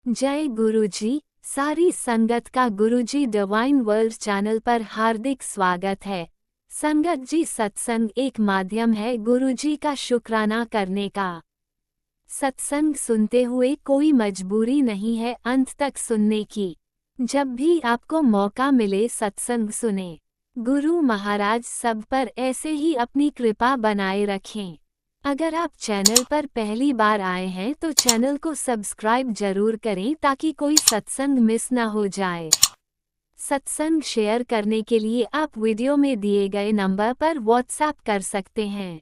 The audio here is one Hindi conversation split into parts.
जय गुरुजी। सारी संगत का गुरुजी डिवाइन वर्ल्ड चैनल पर हार्दिक स्वागत है। संगत जी, सत्संग एक माध्यम है गुरुजी का शुक्राना करने का। सत्संग सुनते हुए कोई मजबूरी नहीं है अंत तक सुनने की। जब भी आपको मौका मिले सत्संग सुने। गुरु महाराज सब पर ऐसे ही अपनी कृपा बनाए रखें। अगर आप चैनल पर पहली बार आए हैं तो चैनल को सब्सक्राइब जरूर करें ताकि कोई सत्संग मिस ना हो जाए। सत्संग शेयर करने के लिए आप वीडियो में दिए गए नंबर पर व्हाट्सएप कर सकते हैं।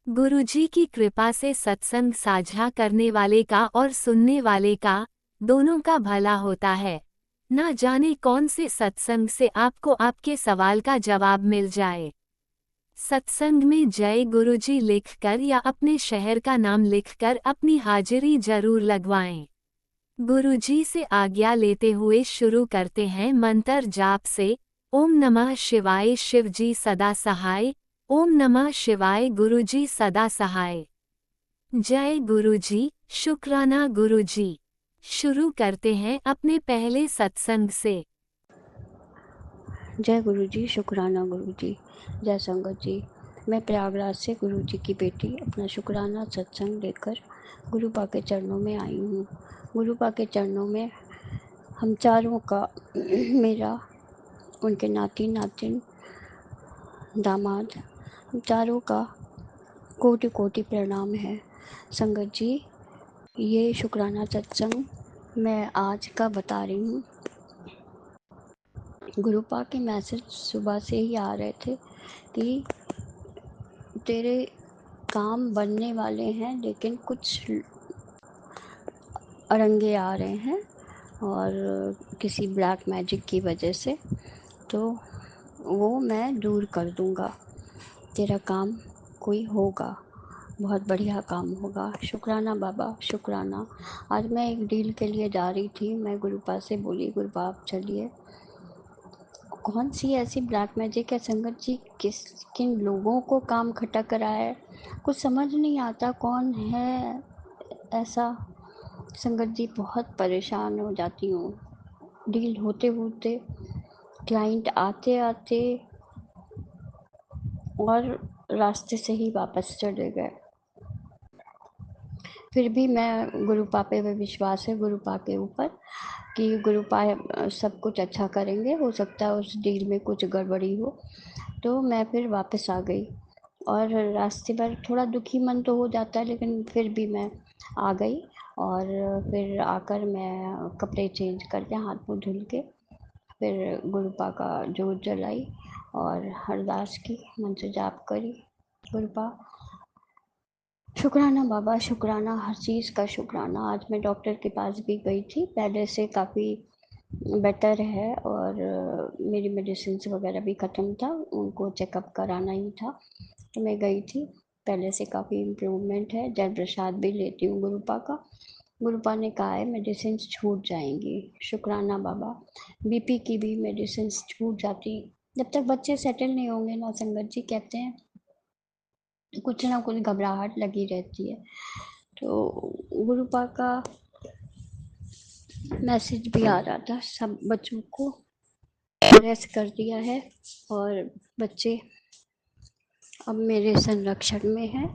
गुरुजी की कृपा से सत्संग साझा करने वाले का और सुनने वाले का, दोनों का भला होता है। ना जाने कौन से सत्संग से आपको आपके सवाल का जवाब मिल जाए। सत्संग में जय गुरुजी लिखकर या अपने शहर का नाम लिखकर अपनी हाजिरी जरूर लगवाएं। गुरुजी से आज्ञा लेते हुए शुरू करते हैं मंत्र जाप से। ओम नमः शिवाय, शिवजी सदा सहाय। ओम नमः शिवाय, गुरुजी सदा सहाय। जय गुरुजी, शुक्राना गुरुजी। शुरू करते हैं अपने पहले सत्संग से। जय गुरु जी, शुक्राना गुरु जी, जय संगत जी। मैं प्रयागराज से गुरु जी की बेटी अपना शुक्राना सत्संग लेकर गुरु पा के चरणों में आई हूँ। गुरु पा के चरणों में हम चारों का मेरा, उनके नाती नातिन, दामाद, हम चारों का कोटि कोटि प्रणाम है। संगत जी, ये शुक्राना सत्संग मैं आज का बता रही हूँ। गुरुपा के मैसेज सुबह से ही आ रहे थे कि तेरे काम बनने वाले हैं, लेकिन कुछ अड़ंगे आ रहे हैं और किसी ब्लैक मैजिक की वजह से, तो वो मैं दूर कर दूँगा। तेरा काम कोई होगा, बहुत बढ़िया काम होगा। शुक्राना बाबा, शुक्राना। आज मैं एक डील के लिए जा रही थी। मैं गुरुपा से बोली, गुरुपा आप चलिए। कौन सी ऐसी ब्लैक मैजिक है संगत जी, किन लोगों को काम खटक रहा है, कुछ समझ नहीं आता कौन है ऐसा। संगत जी, बहुत परेशान हो जाती हूँ। डील होते होते, क्लाइंट आते आते और रास्ते से ही वापस चले गए। फिर भी मैं गुरुपा पे विश्वास है, गुरुपा के ऊपर, कि गुरुपा सब कुछ अच्छा करेंगे। हो सकता है उस डील में कुछ गड़बड़ी हो। तो मैं फिर वापस आ गई और रास्ते पर थोड़ा दुखी मन तो हो जाता है, लेकिन फिर भी मैं आ गई। और फिर आकर मैं कपड़े चेंज करके, हाथ मुँह धुल के, फिर गुरुपा का जोत जलाई और अरदास की, मंत्र जाप करी। गुरुपा, शुक्राना बाबा, शुक्राना, हर चीज़ का शुक्राना। आज मैं डॉक्टर के पास भी गई थी, पहले से काफ़ी बेटर है और मेरी मेडिसिन्स वगैरह भी ख़त्म था, उनको चेकअप कराना ही था, तो मैं गई थी। पहले से काफ़ी इम्प्रूवमेंट है। जल प्रसाद भी लेती हूँ गुरुपा का। गुरुपा ने कहा है मेडिसिन्स छूट जाएंगी। शुक्राना बाबा। बीपी की भी मेडिसिन्स छूट जाती जब तक बच्चे सेटल नहीं होंगे ना। संगत जी कहते हैं कुछ ना कुछ घबराहट लगी रहती है। तो गुरुपा का मैसेज भी आ रहा था, सब बच्चों को रेस्ट कर दिया है और बच्चे अब मेरे संरक्षण में हैं,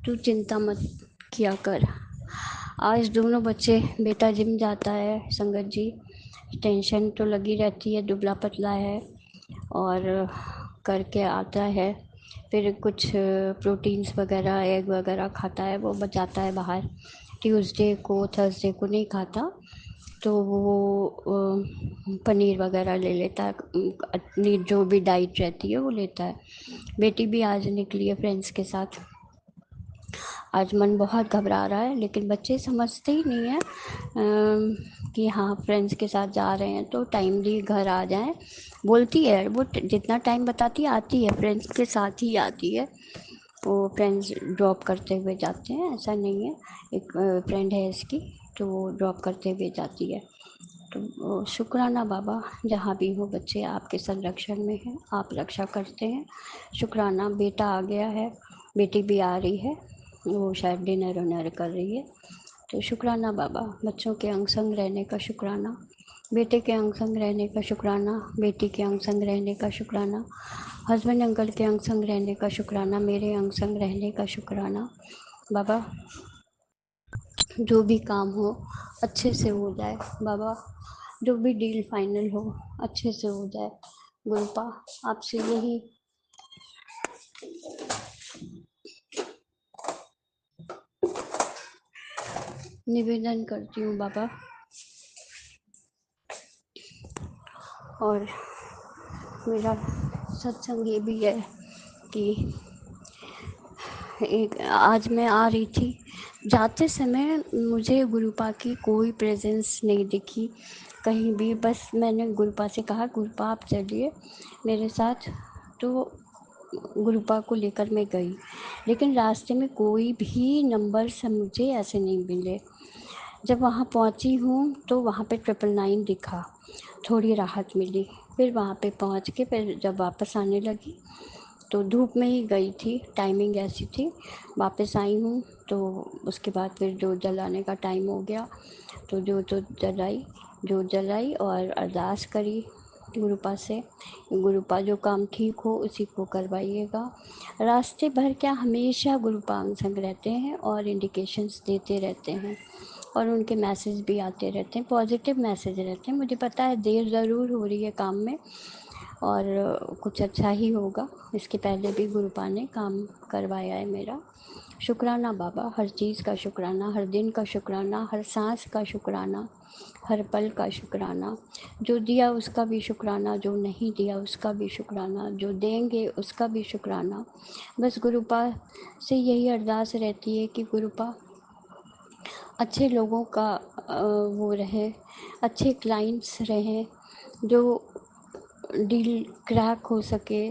तू चिंता मत किया कर। आज दोनों बच्चे, बेटा जिम जाता है संगत जी, टेंशन तो लगी रहती है, दुबला पतला है, और करके आता है, फिर कुछ प्रोटीन्स वगैरह, एग वगैरह खाता है, वो बचाता है बाहर। ट्यूसडे को, थर्सडे को नहीं खाता, तो वो पनीर वगैरह ले लेता है, अपनी जो भी डाइट रहती है वो लेता है। बेटी भी आज निकली है फ्रेंड्स के साथ। आज मन बहुत घबरा रहा है, लेकिन बच्चे समझते ही नहीं है कि हाँ फ्रेंड्स के साथ जा रहे हैं तो टाइमली घर आ जाएं। बोलती है वो, जितना टाइम बताती है आती है, फ्रेंड्स के साथ ही आती है। वो फ्रेंड्स ड्रॉप करते हुए जाते हैं, ऐसा नहीं है। एक फ्रेंड है इसकी, तो वो ड्रॉप करते हुए जाती है। तो शुक्राना बाबा, जहाँ भी हो बच्चे आपके संरक्षण में हैं, आप रक्षा करते हैं। शुक्राना। बेटा आ गया है, बेटी भी आ रही है, वो शायद डिनर उनर कर रही है। तो शुक्राना बाबा, बच्चों के अंग संग रहने का शुक्राना, बेटे के अंग संग रहने का शुक्राना, बेटी के अंग संग रहने का शुक्राना, हस्बैंड अंकल के अंग संग रहने का शुक्राना, मेरे अंग संग रहने का शुक्राना। बाबा, जो भी काम हो अच्छे से हो जाए बाबा, जो भी डील फाइनल हो अच्छे से हो जाए। गुरुपा, आपसे यही निवेदन करती हूँ बाबा। और मेरा सत्संग ये भी है कि आज मैं आ रही थी, जाते समय मुझे गुरुपा की कोई प्रेजेंस नहीं दिखी कहीं भी। बस मैंने गुरुपा से कहा, गुरुपा आप चलिए मेरे साथ, तो गुरुपा को लेकर मैं गई। लेकिन रास्ते में कोई भी नंबर से मुझे ऐसे नहीं मिले। जब वहाँ पहुँची हूँ तो वहाँ पे 999 दिखा, थोड़ी राहत मिली। फिर वहाँ पे पहुँच के फिर जब वापस आने लगी तो धूप में ही गई थी, टाइमिंग ऐसी थी। वापस आई हूँ तो उसके बाद फिर जोत जलाने का टाइम हो गया, तो जोत जलाई और अरदास करी गुरुपा से, गुरुपा जो काम ठीक हो उसी को करवाइएगा। रास्ते भर क्या हमेशा गुरुपा अंग संग रहते हैं और इंडिकेशंस देते रहते हैं और उनके मैसेज भी आते रहते हैं, पॉजिटिव मैसेज रहते हैं। मुझे पता है देर ज़रूर हो रही है काम में और कुछ अच्छा ही होगा। इसके पहले भी गुरुपा ने काम करवाया है मेरा। शुक्राना बाबा, हर चीज़ का शुक्राना, हर दिन का शुक्राना, हर सांस का शुक्राना, हर पल का शुक्राना। जो दिया उसका भी शुक्राना, जो नहीं दिया उसका भी शुक्राना, जो देंगे उसका भी शुक्राना। बस गुरुपा से यही अरदास रहती है कि गुरुपा अच्छे लोगों का वो रहे, अच्छे क्लाइंट्स रहें, जो डील क्रैक हो सके,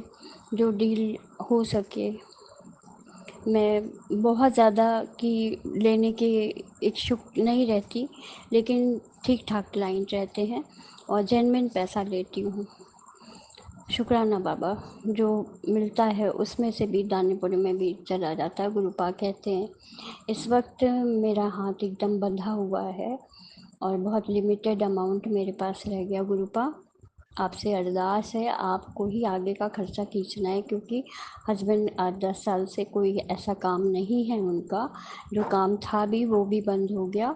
जो डील हो सके। मैं बहुत ज़्यादा की लेने की इच्छुक नहीं रहती, लेकिन ठीक ठाक क्लाइंट रहते हैं और जेन्युइन पैसा लेती हूँ। शुक्राना बाबा, जो मिलता है उसमें से भी दाने पुण्य में भी चला जाता है, गुरुपा कहते हैं। इस वक्त मेरा हाथ एकदम बंधा हुआ है और बहुत लिमिटेड अमाउंट मेरे पास रह गया। गुरुपा, आपसे अरदास है, आपको ही आगे का खर्चा खींचना है, क्योंकि हस्बैंड 8-10 साल से कोई ऐसा काम नहीं है उनका, जो काम था भी वो भी बंद हो गया।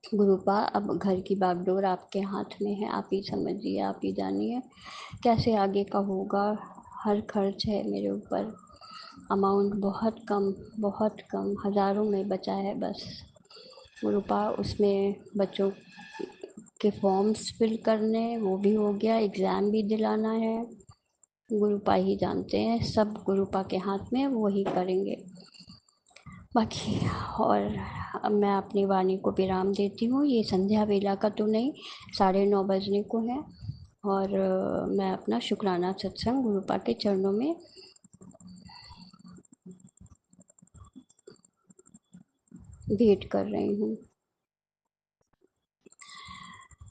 गुरुपा, अब घर की बागडोर आपके हाथ में है, आप ही समझिए, आप ही जानिए कैसे आगे का होगा। हर खर्च है मेरे ऊपर, अमाउंट बहुत कम, हज़ारों में बचा है बस। गुरुपा, उसमें बच्चों के फॉर्म्स फिल करने, वो भी हो गया, एग्ज़ाम भी दिलाना है। गुरुपा ही जानते हैं, सब गुरुपा के हाथ में, वो ही करेंगे बाकी। और अब मैं अपनी वाणी को विराम देती हूँ। ये संध्या वेला का तो नहीं, 9:30 बजने को है और मैं अपना शुक्राना सत्संग गुरुपा के चरणों में भेंट कर रही हूँ।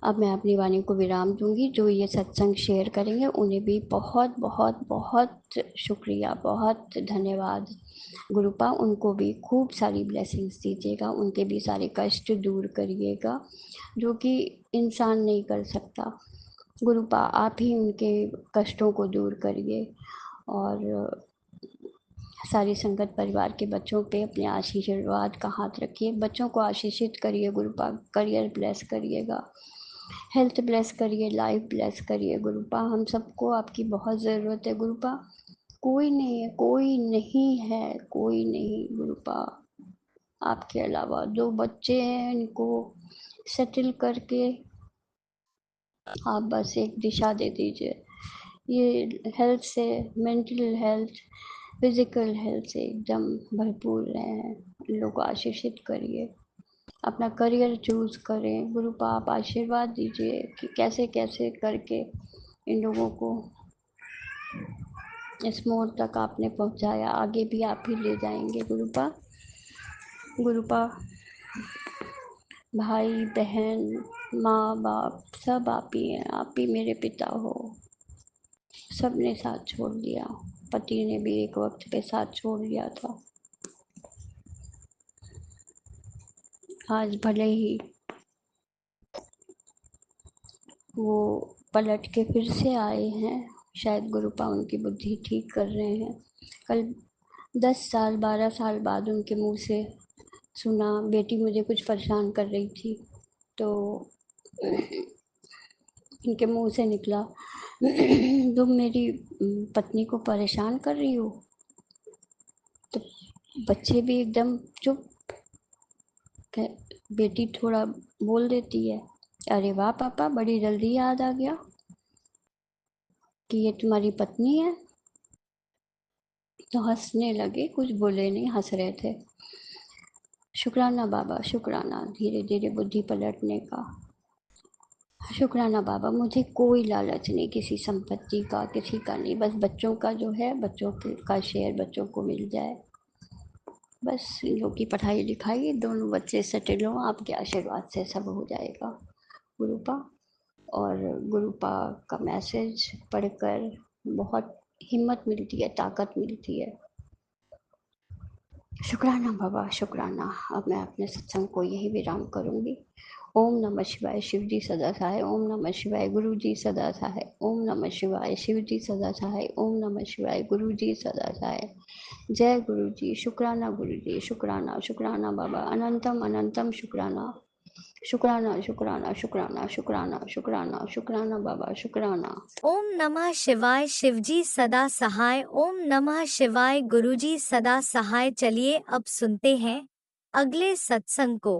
अब मैं अपनी वाणी को विराम दूंगी। जो ये सत्संग शेयर करेंगे उन्हें भी बहुत बहुत बहुत शुक्रिया, बहुत धन्यवाद। गुरुपा, उनको भी खूब सारी ब्लेसिंग्स दीजिएगा, उनके भी सारे कष्ट दूर करिएगा जो कि इंसान नहीं कर सकता। गुरुपा, आप ही उनके कष्टों को दूर करिए और सारी संगत परिवार के बच्चों पे अपने आशीर्वाद का हाथ रखिए, बच्चों को आशीषित करिए गुरुपा, करियर ब्लेस करिएगा, हेल्थ ब्लेस करिए, लाइफ ब्लेस करिए गुरुपा। हम सबको आपकी बहुत ज़रूरत है गुरुपा, कोई नहीं है, कोई नहीं है, कोई नहीं गुरुपा, आपके अलावा। 2 बच्चे हैं, इनको सेटल करके आप बस एक दिशा दे दीजिए। ये हेल्थ से, मेंटल हेल्थ, फिजिकल हेल्थ से एकदम भरपूर रहे हैं, इन लोगों को आशीषित करिए, अपना करियर चूज करें। गुरुपा, आप आशीर्वाद दीजिए कि कैसे कैसे करके इन लोगों को इस मोड़ तक आपने पहुंचाया, आगे भी आप ही ले जाएंगे गुरुपा। गुरुपा, भाई बहन, माँ बाप सब आप ही हैं, आप ही मेरे पिता हो। सब ने साथ छोड़ दिया, पति ने भी एक वक्त पे साथ छोड़ दिया था। आज भले ही वो पलट के फिर से आए हैं, शायद गुरुपा उनकी बुद्धि ठीक कर रहे हैं। कल 10 साल 12 साल बाद उनके मुंह से सुना, बेटी मुझे कुछ परेशान कर रही थी, तो इनके मुंह से निकला, तुम मेरी पत्नी को परेशान कर रही हो। तो बच्चे भी एकदम चुप। बेटी थोड़ा बोल देती है, अरे वाह पापा, बड़ी जल्दी याद आ गया कि ये तुम्हारी पत्नी है। तो हंसने लगे, कुछ बोले नहीं, हंस रहे थे। शुक्राना बाबा, शुक्राना, धीरे धीरे बुद्धि पलटने का। शुक्राना बाबा, मुझे कोई लालच नहीं किसी संपत्ति का, किसी का नहीं, बस बच्चों का जो है, बच्चों का शेयर बच्चों को मिल जाए, बस इन लोग की पढ़ाई लिखाई, दोनों बच्चे सेटल हों, आपके आशीर्वाद से सब हो जाएगा गुरुपा। और गुरुपा का मैसेज पढ़कर बहुत हिम्मत मिलती है, ताकत मिलती है। शुक्राना बाबा, शुक्राना। अब मैं अपने सत्संग को यही विराम करूंगी। ओम नमः शिवाय, शिव जी सदा सहाय। ओम नमः शिवाय, गुरु जी सदा सहाय। ओम नमः शिवाय, शिव जी सदा सहाय। ओम नमः शिवाय, गुरु जी सदा सहाय। जय गुरु जी, शुक्राना गुरु जी, शुक्राना, शुक्राना बाबा, अनंतम अनंतम शुक्राना। शुक्राना, शुक्राना, शुक्राना, शुक्राना, शुक्राना, शुक्राना बाबा, शुक्राना। ओम नमः शिवाय, शिवजी सदा सहाय। ओम नमः शिवाय, गुरुजी सदा सहाय। चलिए अब सुनते हैं अगले सत्संग को।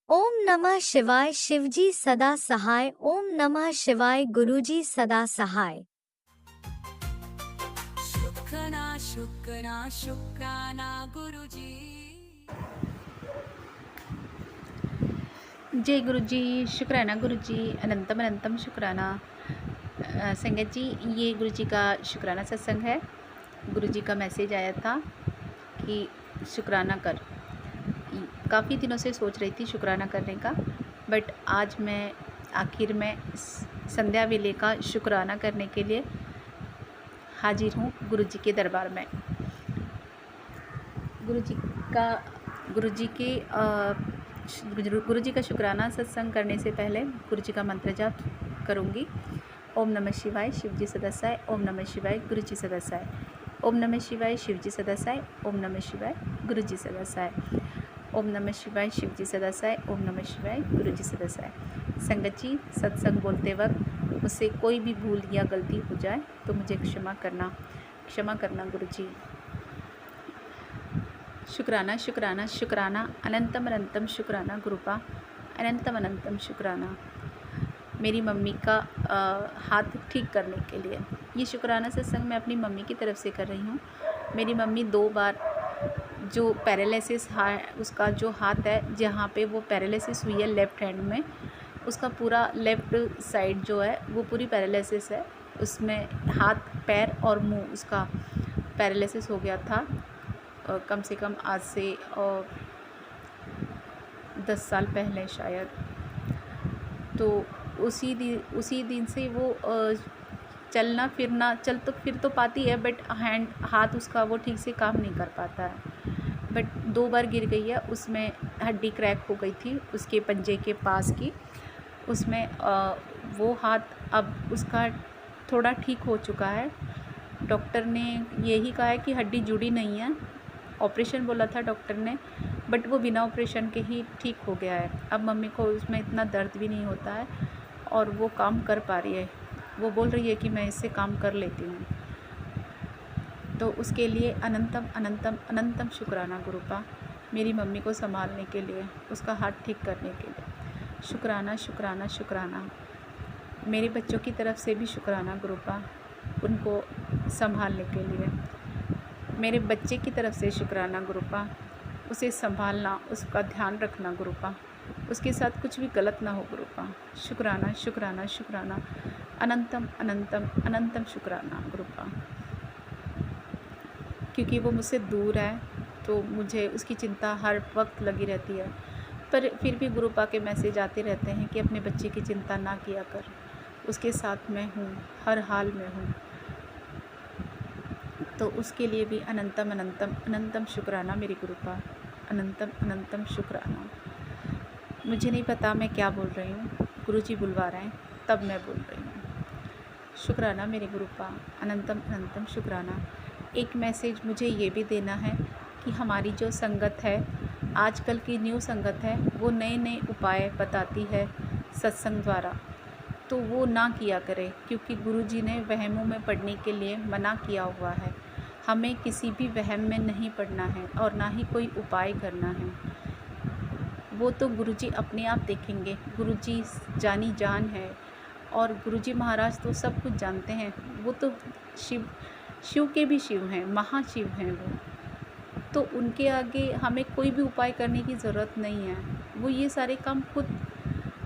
ओम नमः शिवाय, शिवजी सदा सहाय। ओम नमः शिवाय, गुरुजी सदा सहाय। शुक्राना शुक्राना शुक्राना गुरुजी। जय गुरु जी, शुक्राना गुरु जी, अनंतम अनंतम शुक्राना। संगत जी, ये गुरु जी का शुक्राना सत्संग है। गुरु जी का मैसेज आया था कि शुक्राना कर। काफ़ी दिनों से सोच रही थी शुक्राना करने का, बट आज मैं आखिर में संध्या वेले का शुक्राना करने के लिए हाजिर हूँ गुरु जी के दरबार में। गुरु जी का शुक्राना सत्संग करने से पहले गुरु जी का मंत्र जाप करूँगी। ओम नमः शिवाय, शिव जी सदस्याय। ओम नमः शिवाय, गुरु जी सदस्याय। ओम नमः शिवाय, शिव जी सदस्याय। ओम नमः शिवाय, गुरु जी सदस्याय। ओम नमः शिवाय, शिव जी सदस्याय। ओम नमः शिवाय, गुरु जी सदस्याय। संगत जी, सत्संग बोलते वक्त मुझसे कोई भी भूल या गलती हो जाए तो मुझे क्षमा करना गुरु जी। शुक्राना शुक्राना शुक्राना, अनंतम अनंतम शुक्राना गुरुपा, अनंतम अनंतम शुक्राना। मेरी मम्मी का हाथ ठीक करने के लिए ये शुक्राना सत्संग मैं अपनी मम्मी की तरफ से कर रही हूँ। मेरी मम्मी 2 बार जो पैरालिसिस उसका जो हाथ है, जहाँ पे वो पैरालिसिस हुई है लेफ़्ट हैंड में, उसका पूरा लेफ़्ट साइड जो है वो पूरी पैरालिसिस है। उसमें हाथ, पैर और मुंह उसका पैरालिसिस हो गया था। कम से कम आज से 10 साल पहले शायद। तो उसी दिन से वो चलना फिरना फिर तो पाती है, बट हाथ उसका वो ठीक से काम नहीं कर पाता है। बट 2 बार गिर गई है, उसमें हड्डी क्रैक हो गई थी उसके पंजे के पास की। उसमें वो हाथ अब उसका थोड़ा ठीक हो चुका है। डॉक्टर ने यही कहा है कि हड्डी जुड़ी नहीं है। ऑपरेशन बोला था डॉक्टर ने, बट वो बिना ऑपरेशन के ही ठीक हो गया है। अब मम्मी को उसमें इतना दर्द भी नहीं होता है और वो काम कर पा रही है। वो बोल रही है कि मैं इससे काम कर लेती हूँ। तो उसके लिए अनंतम अनंतम अनंतम शुक्राना गुरुपा, मेरी मम्मी को संभालने के लिए, उसका हाथ ठीक करने के लिए। शुक्राना शुक्राना शुक्राना। मेरे बच्चों की तरफ से भी शुक्राना गुरुपा, उनको संभालने के लिए। मेरे बच्चे की तरफ से शुक्राना गुरुपा, उसे संभालना, उसका ध्यान रखना गुरुपा, उसके साथ कुछ भी गलत ना हो गुरुपा। शुक्राना शुक्राना शुक्राना, अनंतम अनंतम अनंतम शुक्राना गुरुपा। क्योंकि वो मुझसे दूर है तो मुझे उसकी चिंता हर वक्त लगी रहती है, पर फिर भी गुरुपा के मैसेज आते रहते हैं कि अपने बच्चे की चिंता ना किया कर, उसके साथ मैं हूँ, हर हाल में हूँ। तो उसके लिए भी अनंतम अनंतम अनंतम शुक्राना मेरी गुरुपा, अनंतम अनंतम शुक्राना। मुझे नहीं पता मैं क्या बोल रही हूँ, गुरुजी बुलवा रहे हैं तब मैं बोल रही हूँ। शुक्राना मेरे गुरुपा, अनंतम अनंतम शुक्राना। एक मैसेज मुझे ये भी देना है कि हमारी जो संगत है, आजकल की न्यू संगत है, वो नए नए उपाय बताती है सत्संग द्वारा, तो वो ना किया करें, क्योंकि गुरुजी ने वहमों में पढ़ने के लिए मना किया हुआ है। हमें किसी भी वहम में नहीं पढ़ना है और ना ही कोई उपाय करना है। वो तो गुरुजी अपने आप देखेंगे। गुरुजी जानी जान है और गुरुजी महाराज तो सब कुछ जानते हैं। वो तो शिव शिव के भी शिव हैं, महाशिव हैं वो। तो उनके आगे हमें कोई भी उपाय करने की ज़रूरत नहीं है। वो ये सारे काम खुद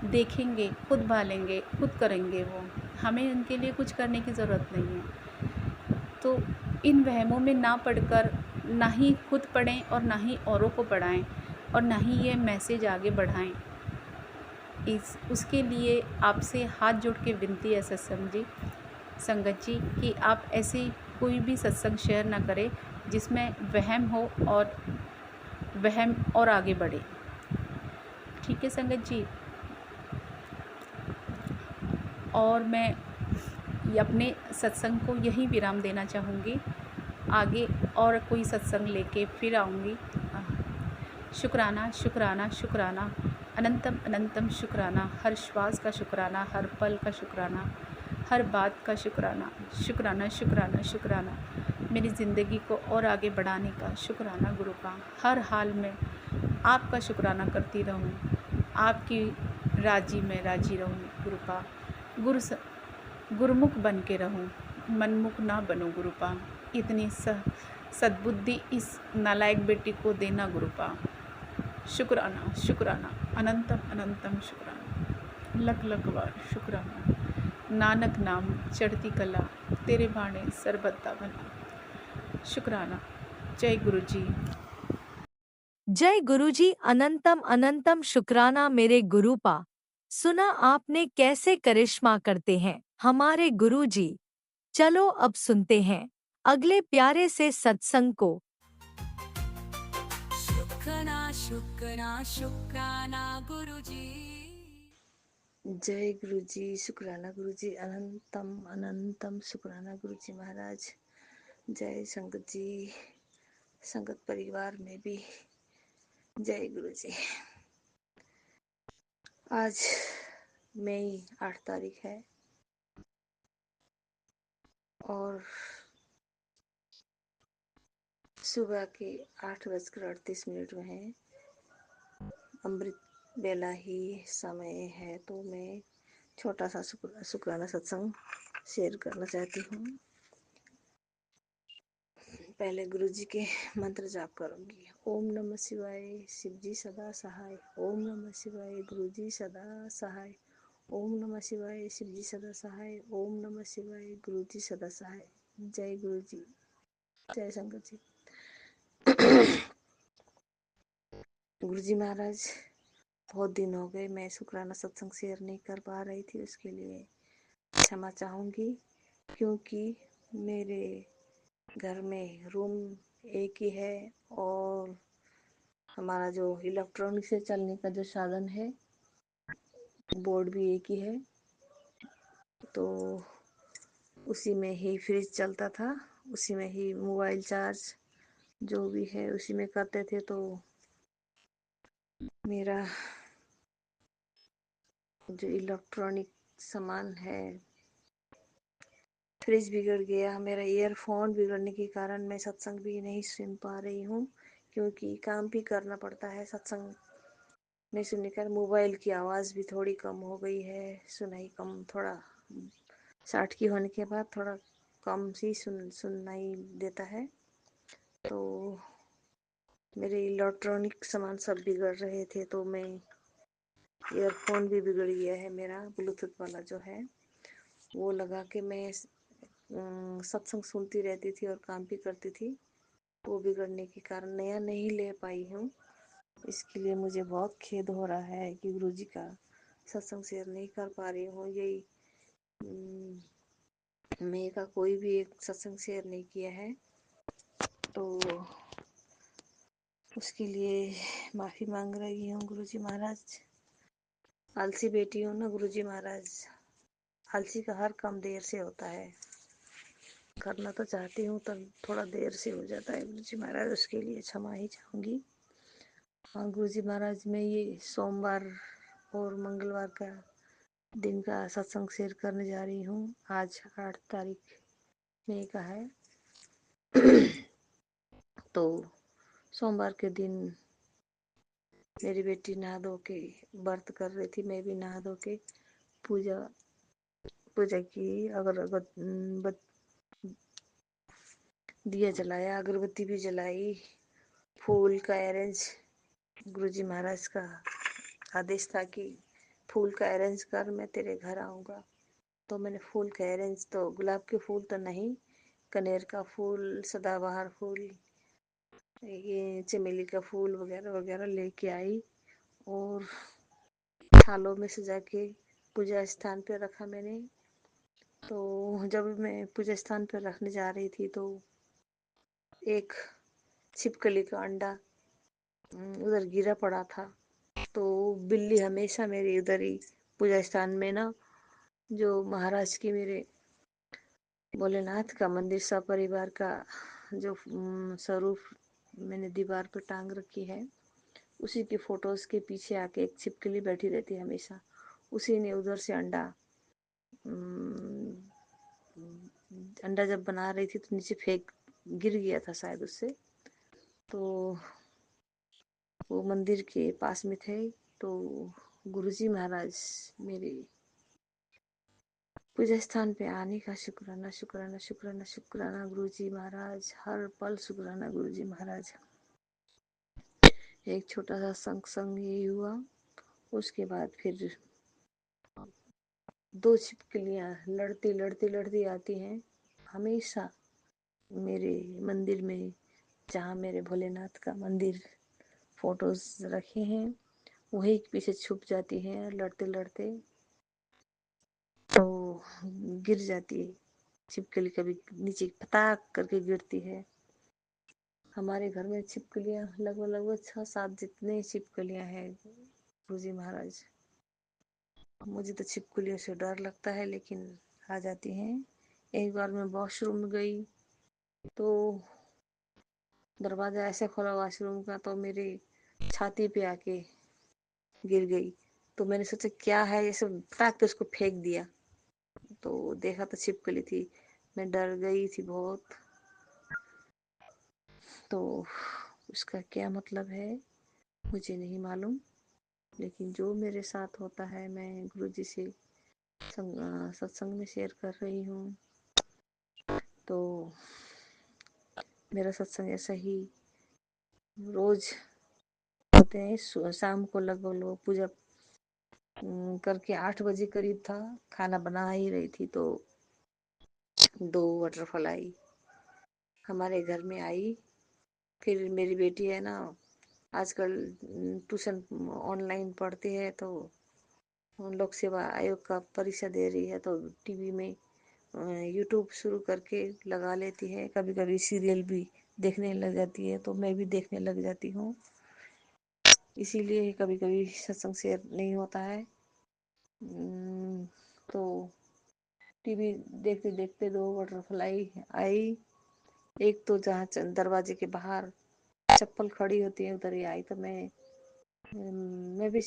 देखेंगे, खुद भालेंगे, खुद करेंगे वो। हमें उनके लिए कुछ करने की ज़रूरत नहीं है। तो इन वहमों में ना पढ़कर ना ही खुद पढ़ें और ना ही औरों को पढ़ाएं और ना ही ये मैसेज आगे बढ़ाएं। उसके लिए आपसे हाथ जोड़ के विनती है संगत जी कि आप ऐसे कोई भी सत्संग शेयर ना करें जिसमें वहम हो और वहम और आगे बढ़े। ठीक है संगत जी। और मैं अपने सत्संग को यहीं विराम देना चाहूँगी। आगे और कोई सत्संग लेके फिर आऊँगी। शुक्राना शुक्राना शुक्राना, अनंतम अनंतम शुक्राना। हर श्वास का शुक्राना, हर पल का शुक्राना, हर बात का शुक्राना। शुक्राना शुक्राना शुक्राना। मेरी ज़िंदगी को और आगे बढ़ाने का शुक्राना गुरुपा। हर हाल में आपका शुक्राना करती रहूँ, आपकी राजी में राजी रहूँ गुरुपा। गुरुमुख बन के रहूँ, मनमुख ना बनूँ गुरुपा। इतनी सद्बुद्धि इस नालायक बेटी को देना गुरुपा। शुक्राना शुक्राना, अनंतम अनंतम शुक्राना। लख लख बार शुक्राना। नानक नाम चढ़ती कला, तेरे बाणे सरबत्ता बना। शुक्राना। जय गुरु जी। जय गुरुजी, अनंतम अनंतम शुक्राना मेरे गुरुपा। सुना आपने कैसे करिश्मा करते हैं हमारे गुरुजी। चलो अब सुनते हैं अगले प्यारे से सत्संग को। शुक्राना शुक्राना शुक्राना गुरुजी। जय गुरु जी, शुक्राना गुरु जी, अनंतम अनंतम शुक्राना गुरु जी महाराज। जय संगत जी, संगत परिवार में भी जय गुरु जी। आज मई 8 तारीख है और सुबह के 8:38 में है। अमृत बेला ही समय है, तो मैं छोटा सा शुक्राना सत्संग शेयर करना चाहती हूँ। पहले गुरु जी के मंत्र जाप करूंगी। ओम नमः शिवाय, शिव जी सदा सहाय। ओम नमः शिवाय, गुरु जी सदा सहाय। ओम नमः शिवाय, शिव जी सदा सहाय। ओम नमः शिवाय, गुरु जी सदा सहाय। जय गुरु जी, जय शंकर जी। गुरु जी महाराज, बहुत दिन हो गए मैं शुक्राना सत्संग शेयर नहीं कर पा रही थी, उसके लिए क्षमा चाहूंगी, क्योंकि मेरे घर में रूम एक ही है और हमारा जो इलेक्ट्रॉनिक से चलने का जो साधन है, बोर्ड भी एक ही है, तो उसी में ही फ्रिज चलता था, उसी में ही मोबाइल चार्ज जो भी है उसी में करते थे। तो मेरा जो इलेक्ट्रॉनिक सामान है, फ्रिज बिगड़ गया, मेरा ईयरफोन बिगड़ने के कारण मैं सत्संग भी नहीं सुन पा रही हूँ, क्योंकि काम भी करना पड़ता है। सत्संग नहीं सुनने का मोबाइल की आवाज़ भी थोड़ी कम हो गई है, सुनाई कम, थोड़ा 60 की होने के बाद थोड़ा कम सी सुनाई देता है। तो मेरे इलेक्ट्रॉनिक सामान सब बिगड़ रहे थे, तो मैं ईयरफोन भी बिगड़ गया है मेरा, ब्लूटूथ वाला जो है वो लगा के मैं सत्संग सुनती रहती थी और काम भी करती थी। वो बिगड़ने के कारण नया नहीं ले पाई हूँ। इसके लिए मुझे बहुत खेद हो रहा है कि गुरुजी का सत्संग शेयर नहीं कर पा रही हूँ। यही मैं का कोई भी एक सत्संग शेयर नहीं किया है, तो उसके लिए माफ़ी मांग रही हूँ गुरुजी महाराज। आलसी बेटी हूँ ना गुरुजी महाराज, आलसी का हर काम देर से होता है। करना तो चाहती हूँ तब थोड़ा देर से हो जाता है गुरुजी महाराज, उसके लिए क्षमा ही चाहूँगी। हाँ गुरुजी महाराज, मैं ये सोमवार और मंगलवार का दिन का सत्संग शेयर करने जा रही हूँ। आज 8 तारीख मई का है। तो सोमवार के दिन मेरी बेटी नहा धो के व्रत कर रही थी, मैं भी नहा धो के पूजा पूजा की, दिया जलाया, अगरबत्ती भी जलाई, फूल का अरेंज, गुरुजी महाराज का आदेश था कि फूल का अरेंज कर, मैं तेरे घर आऊँगा। तो मैंने फूल का अरेंज, तो गुलाब के फूल तो नहीं, कनेर का फूल, सदाबहार फूल, ये चमेली का फूल वगैरह वगैरह लेके आई और थालों में सजा के पूजा स्थान पे रखा मैंने। तो जब मैं पूजा स्थान पर रखने जा रही थी तो एक छिपकली का अंडा उधर गिरा पड़ा था। तो बिल्ली हमेशा मेरी उधर ही पूजा स्थान में ना, जो महाराज की मेरे भोलेनाथ का मंदिर सपरिवार का जो स्वरूप मैंने दीवार पर टांग रखी है, उसी की फोटोज के पीछे आके एक छिपकली बैठी रहती है हमेशा। उसी ने उधर से अंडा जब बना रही थी तो नीचे फेंक गिर गया था शायद उससे। तो वो मंदिर के पास में थे। तो गुरुजी महाराज मेरे पूजा स्थान पे आने का शुक्राना शुक्राना शुक्राना शुक्राना गुरुजी महाराज, हर पल शुक्राना गुरुजी महाराज। एक छोटा सा संग यही हुआ। उसके बाद फिर 2 छिपकलियां लड़ती लड़ती लड़ती आती हैं हमेशा मेरे मंदिर में, जहाँ मेरे भोलेनाथ का मंदिर फोटोज रखे हैं वही पीछे छुप जाती हैं लड़ते लड़ते। तो गिर जाती है छिपकली, कभी नीचे पताक करके गिरती है। हमारे घर में छिपकलियां लगभग लगभग 6-7 जितने छिपकलियां हैं गुरुजी महाराज। मुझे तो छिपकलियों से डर लगता है लेकिन आ जाती हैं। एक बार मैं वॉशरूम गई तो दरवाजा ऐसे खोला वॉशरूम का, तो मेरे छाती पे आके गिर गई। तो मैंने सोचा क्या है ये सब, पटाक के उसको फेंक दिया। तो देखा तो छिपकली थी। मैं डर गई थी बहुत। तो उसका क्या मतलब है मुझे नहीं मालूम, लेकिन जो मेरे साथ होता है मैं गुरुजी से सत्संग में शेयर कर रही हूँ। तो मेरा सत्संग ऐसा ही रोज होते हैं। शाम को लगभग लोग पूजा करके 8 बजे करीब था, खाना बना ही रही थी तो 2 बटरफ्लाई हमारे घर में आई। फिर मेरी बेटी है ना, आजकल ट्यूशन ऑनलाइन पढ़ती है, तो लोक सेवा आयोग का परीक्षा दे रही है, तो टीवी में यूट्यूब शुरू करके लगा लेती है। कभी कभी सीरियल भी देखने लग जाती है, तो मैं भी देखने लग जाती हूँ। इसीलिए कभी कभी सत्संग शेयर नहीं होता है। तो टीवी देखते देखते 2 बटरफ्लाई आई। एक तो जहाँ दरवाजे के बाहर चप्पल खड़ी होती है उधर ही आई। तो मैं भी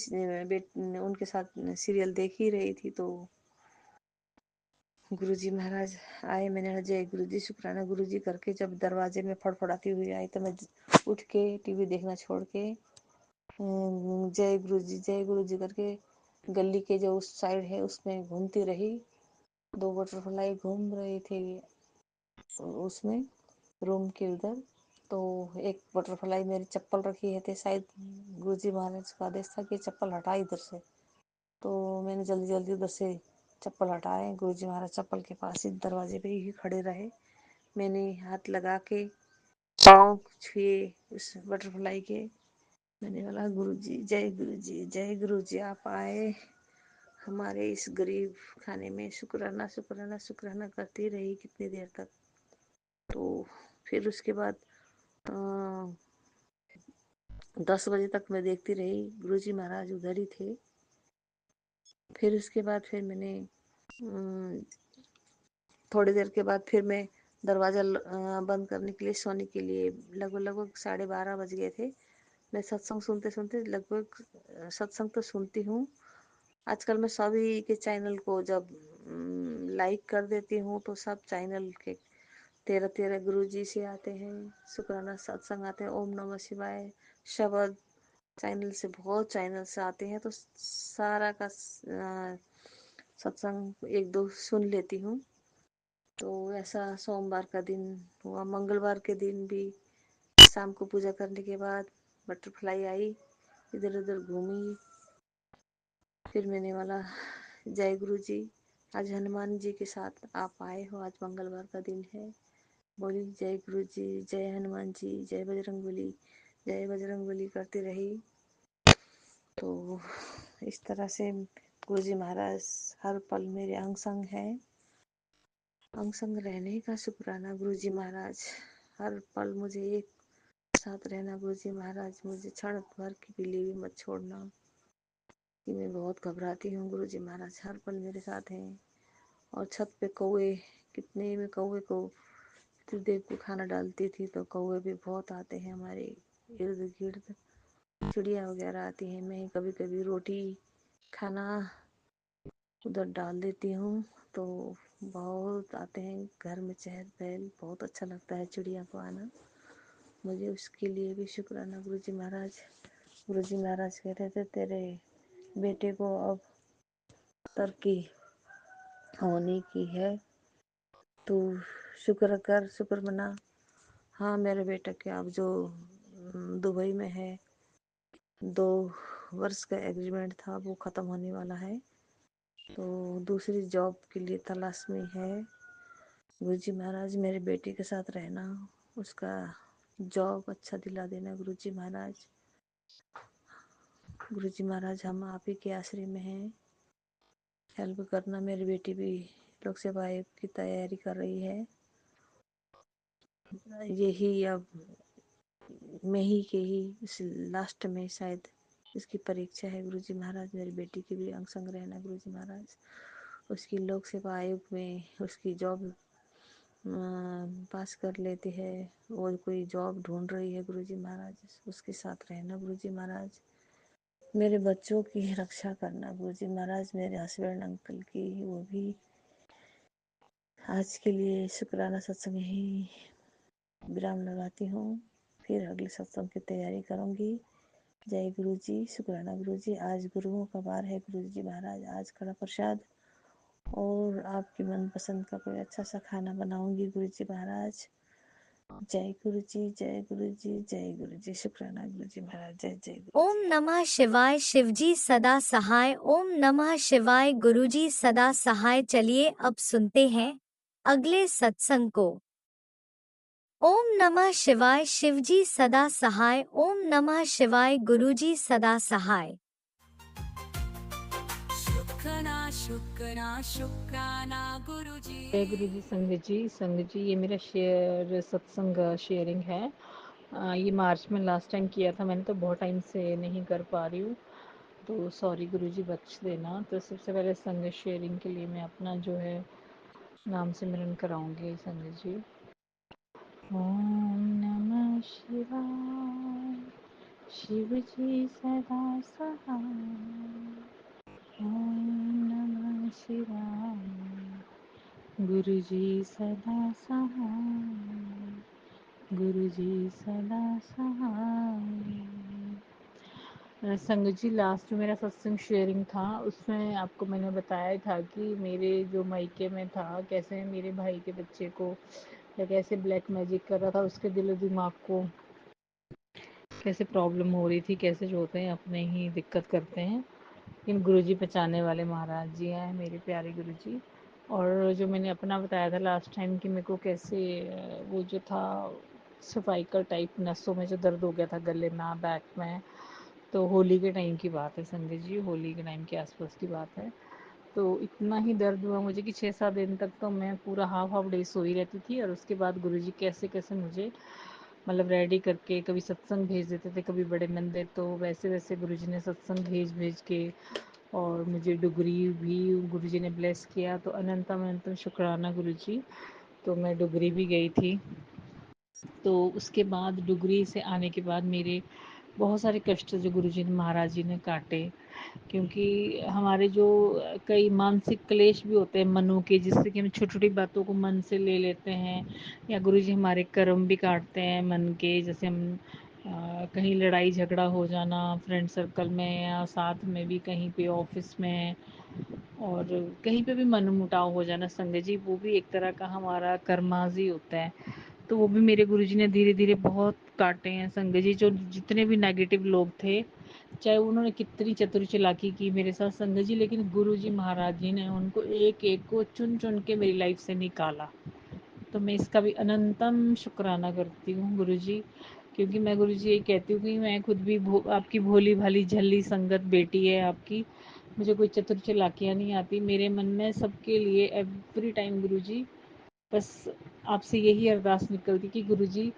उनके साथ सीरियल देख ही रही थी। तो गुरुजी महाराज आए, मैंने जय गुरुजी शुक्राना गुरुजी करके जब दरवाजे में फड़फड़ाती हुई आई तो मैं उठ के टीवी देखना छोड़ के जय गुरुजी करके गली के जो उस साइड है उसमें घूमती रही। 2 बटरफ्लाई घूम रहे थे उसमें रूम के उधर। तो एक बटरफ्लाई मेरी चप्पल रखी है थे, शायद गुरुजी महाराज का आदेश था कि चप्पल हटा इधर से। तो मैंने जल्दी जल्दी उधर से चप्पल हटाए। गुरुजी महाराज चप्पल के पास ही दरवाजे पे ही खड़े रहे। मैंने हाथ लगा के पाँव छुए उस बटरफ्लाई के। मैंने बोला जय गुरुजी आप आए हमारे इस गरीब खाने में। शुक्राना शुक्राना शुक्राना करती रही कितनी देर तक। तो फिर उसके बाद 10 बजे तक मैं देखती रही, गुरुजी महाराज उधर ही थे। फिर उसके बाद फिर मैंने थोड़ी देर के बाद फिर मैं दरवाज़ा बंद करने के लिए, सोने के लिए, लगभग लगभग 12:30 बज गए थे। मैं सत्संग सुनते सुनते लगभग सत्संग तो सुनती हूँ। आजकल मैं सभी के चैनल को जब लाइक कर देती हूँ तो सब चैनल के 13 गुरुजी से आते हैं, शुक्राना सत्संग आते हैं, ओम नमः शिवाय शब्द चैनल से, बहुत चैनल से आते हैं। तो सारा का सत्संग एक दो सुन लेती हूँ। तो ऐसा सोमवार का दिन हुआ, मंगलवार के दिन भी शाम को पूजा करने के बाद बटरफ्लाई आई, इधर उधर घूमी। फिर मैंने बोला जय गुरु जी, आज हनुमान जी के साथ आप आए हो, आज मंगलवार का दिन है। बोली जय गुरु जी, जय हनुमान जी, जय बजरंगबली, जय बजरंगबली करती रही। तो इस तरह से गुरु जी महाराज हर पल मेरे अंग संग हैं। अंग संग रहने का शुक्राना गुरु जी महाराज, हर पल मुझे एक साथ रहना गुरु जी महाराज, मुझे क्षण भर के लिए भी मत छोड़ना, कि मैं बहुत घबराती हूँ। गुरु जी महाराज हर पल मेरे साथ हैं। और छत पे कौवे, कितने में कौवे को त्रिदेव को खाना डालती थी तो कौवे भी बहुत आते हैं हमारे इर्द गिर्द, चिड़िया वगैरह आती हैं। मैं कभी कभी रोटी खाना उधर डाल देती हूँ तो बहुत आते हैं, घर में चहल पहल, बहुत अच्छा लगता है चिड़िया को आना। मुझे उसके लिए भी शुक्राना गुरु जी महाराज। गुरु जी महाराज कहते थे तेरे बेटे को अब तरक्की होने की है, तू शुक्र कर, शुक्र मना। हाँ मेरे बेटा के अब जो दुबई में है, 2 वर्ष का एग्रीमेंट था वो ख़त्म होने वाला है, तो दूसरी जॉब के लिए तलाश में है। गुरुजी महाराज मेरे बेटे के साथ रहना, उसका जॉब अच्छा दिला देना गुरुजी महाराज। गुरुजी महाराज हम आप ही के आश्रय में हैं, हेल्प करना। मेरी बेटी भी लोक सेवा आयोग की तैयारी कर रही है, यही अब मई के ही इस लास्ट में शायद इसकी परीक्षा है। गुरुजी महाराज मेरी बेटी की भी अंग संग रहना गुरुजी महाराज, उसकी लोक सेवा आयोग में उसकी जॉब पास कर लेती है, और कोई जॉब ढूंढ रही है गुरुजी महाराज, उसके साथ रहना गुरुजी महाराज। मेरे बच्चों की रक्षा करना गुरुजी महाराज, मेरे हस्बैंड अंकल की, वो भी। आज के लिए शुक्राना सत्संग ही विराम लगाती हूँ, फिर अगले सत्संग की तैयारी करूँगी। जय गुरु जी, शुक्राना गुरु जी। आज गुरुओं का वार है गुरु जी महाराज, आज कड़ा प्रसाद और आपकी मनपसंद का कोई अच्छा सा खाना बनाऊंगी गुरु जी महाराज। जय गुरु जी, जय गुरु जी, जय गुरु जी। शुक्राना गुरु जी महाराज, जय जय गुरु ओम नमः शिवाय। शिवजी सदा सहाय। ओम नमः शिवाय। गुरुजी सदा सहाय। चलिए अब सुनते हैं अगले सत्संग को। ओम नमः शिवाय। शिवजी सदा सहाय। ओम नमः शिवाय। गुरुजी सदा सहाय। शुक्राना शुक्राना शुक्राना गुरुजी। जय गुरु जी। संगत जी ये मेरा सत्संग शेयरिंग है। ये मार्च में लास्ट टाइम किया था मैंने, तो बहुत टाइम से नहीं कर पा रही हूँ, तो सॉरी गुरु जी, बख्श देना। तो सबसे पहले संगत शेयरिंग के लिए मैं अपना जो है नाम सिमरन कराऊंगी संगत जी। ओम नमः शिवाय। शिव जी सदा सहाय। ओम नमः शिवाय। गुरु जी सदा सहाय। गुरु जी सदा सहाय। संगत जी लास्ट में मेरा सत्संग शेयरिंग था, उसमें आपको मैंने बताया था कि मेरे जो मायके में था, कैसे मेरे भाई के बच्चे को या कैसे ब्लैक मैजिक कर रहा था, उसके दिल दिमाग को कैसे प्रॉब्लम हो रही थी, कैसे जो होते हैं अपने ही दिक्कत करते हैं। इन गुरुजी बचाने वाले महाराज जी हैं मेरे प्यारे गुरुजी। और जो मैंने अपना बताया था लास्ट टाइम कि मेरे को कैसे वो जो था सर्वाइकल टाइप नसों में जो दर्द हो गया था गले में, बैक में, तो होली के टाइम की बात है संगत जी, होली के टाइम के आसपास की बात है। तो इतना ही दर्द हुआ मुझे कि 6-7 दिन तक तो मैं पूरा हाफ डे सोई रहती थी, और उसके बाद गुरुजी कैसे कैसे मुझे मतलब रेडी करके कभी सत्संग भेज देते थे, कभी बड़े मंदिर, तो वैसे वैसे गुरुजी ने सत्संग भेज भेज के और मुझे डुगरी भी गुरुजी ने ब्लेस किया। तो अनंतम अनंतम शुक्राना गुरुजी। तो मैं डुगरी भी गई थी। तो उसके बाद डुगरी से आने के बाद मेरे बहुत सारे कष्ट जो गुरुजी ने महाराज जी ने काटे, क्योंकि हमारे जो कई मानसिक क्लेश भी होते हैं मनों के, जिससे कि हम छोटी छोटी बातों को मन से ले लेते हैं, या गुरुजी हमारे कर्म भी काटते हैं मन के। जैसे हम कहीं लड़ाई झगड़ा हो जाना फ्रेंड सर्कल में, या साथ में भी कहीं पे ऑफिस में, और कहीं पे भी मनमुटाव हो जाना संगत जी, वो भी एक तरह का हमारा कर्माजी होता है। तो वो भी मेरे गुरुजी ने धीरे धीरे बहुत काटे हैं संगत जी। जो जितने भी नेगेटिव लोग थे, चाहे उन्होंने कितनी चतुर चालाकी की मेरे साथ संगत जी, लेकिन गुरुजी महाराज जी ने उनको एक एक को चुन चुन के मेरी लाइफ से निकाला। तो मैं इसका भी अनंतम शुक्राना करती हूँ गुरुजी, क्योंकि मैं गुरुजी ये कहती हूँ कि मैं खुद भी आपकी भोली भाली झल्ली संगत बेटी है आपकी। मुझे कोई चतुर चालाकियाँ नहीं आती। मेरे मन में सबके लिए एवरी टाइम गुरुजी बस आपसे यही अरदास निकलती कि गुरुजी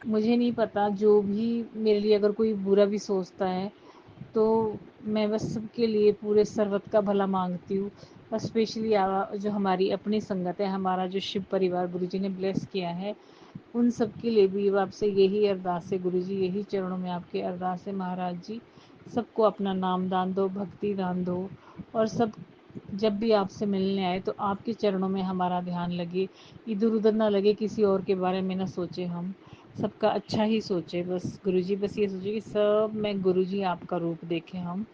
मुझे नहीं पता, जो भी मेरे लिए अगर कोई बुरा भी सोचता है, तो मैं बस सबके लिए पूरे सर्वत का भला मांगती हूँ। और स्पेशली जो हमारी अपनी संगत है, हमारा जो शिव परिवार गुरुजी ने ब्लेस किया है, उन सब के लिए भी आपसे यही अरदास है गुरुजी, यही चरणों में आपके अरदास है महाराज जी। सबको अपना नाम दान दो, भक्ति दान दो, और सब जब भी आपसे मिलने आए तो आपके चरणों में हमारा ध्यान लगे, इधर उधर ना लगे, किसी और के बारे में ना सोचे, हम सबका अच्छा ही सोचे बस गुरुजी। बस ये सोचे कि सब में गुरुजी आपका रूप देखें हम।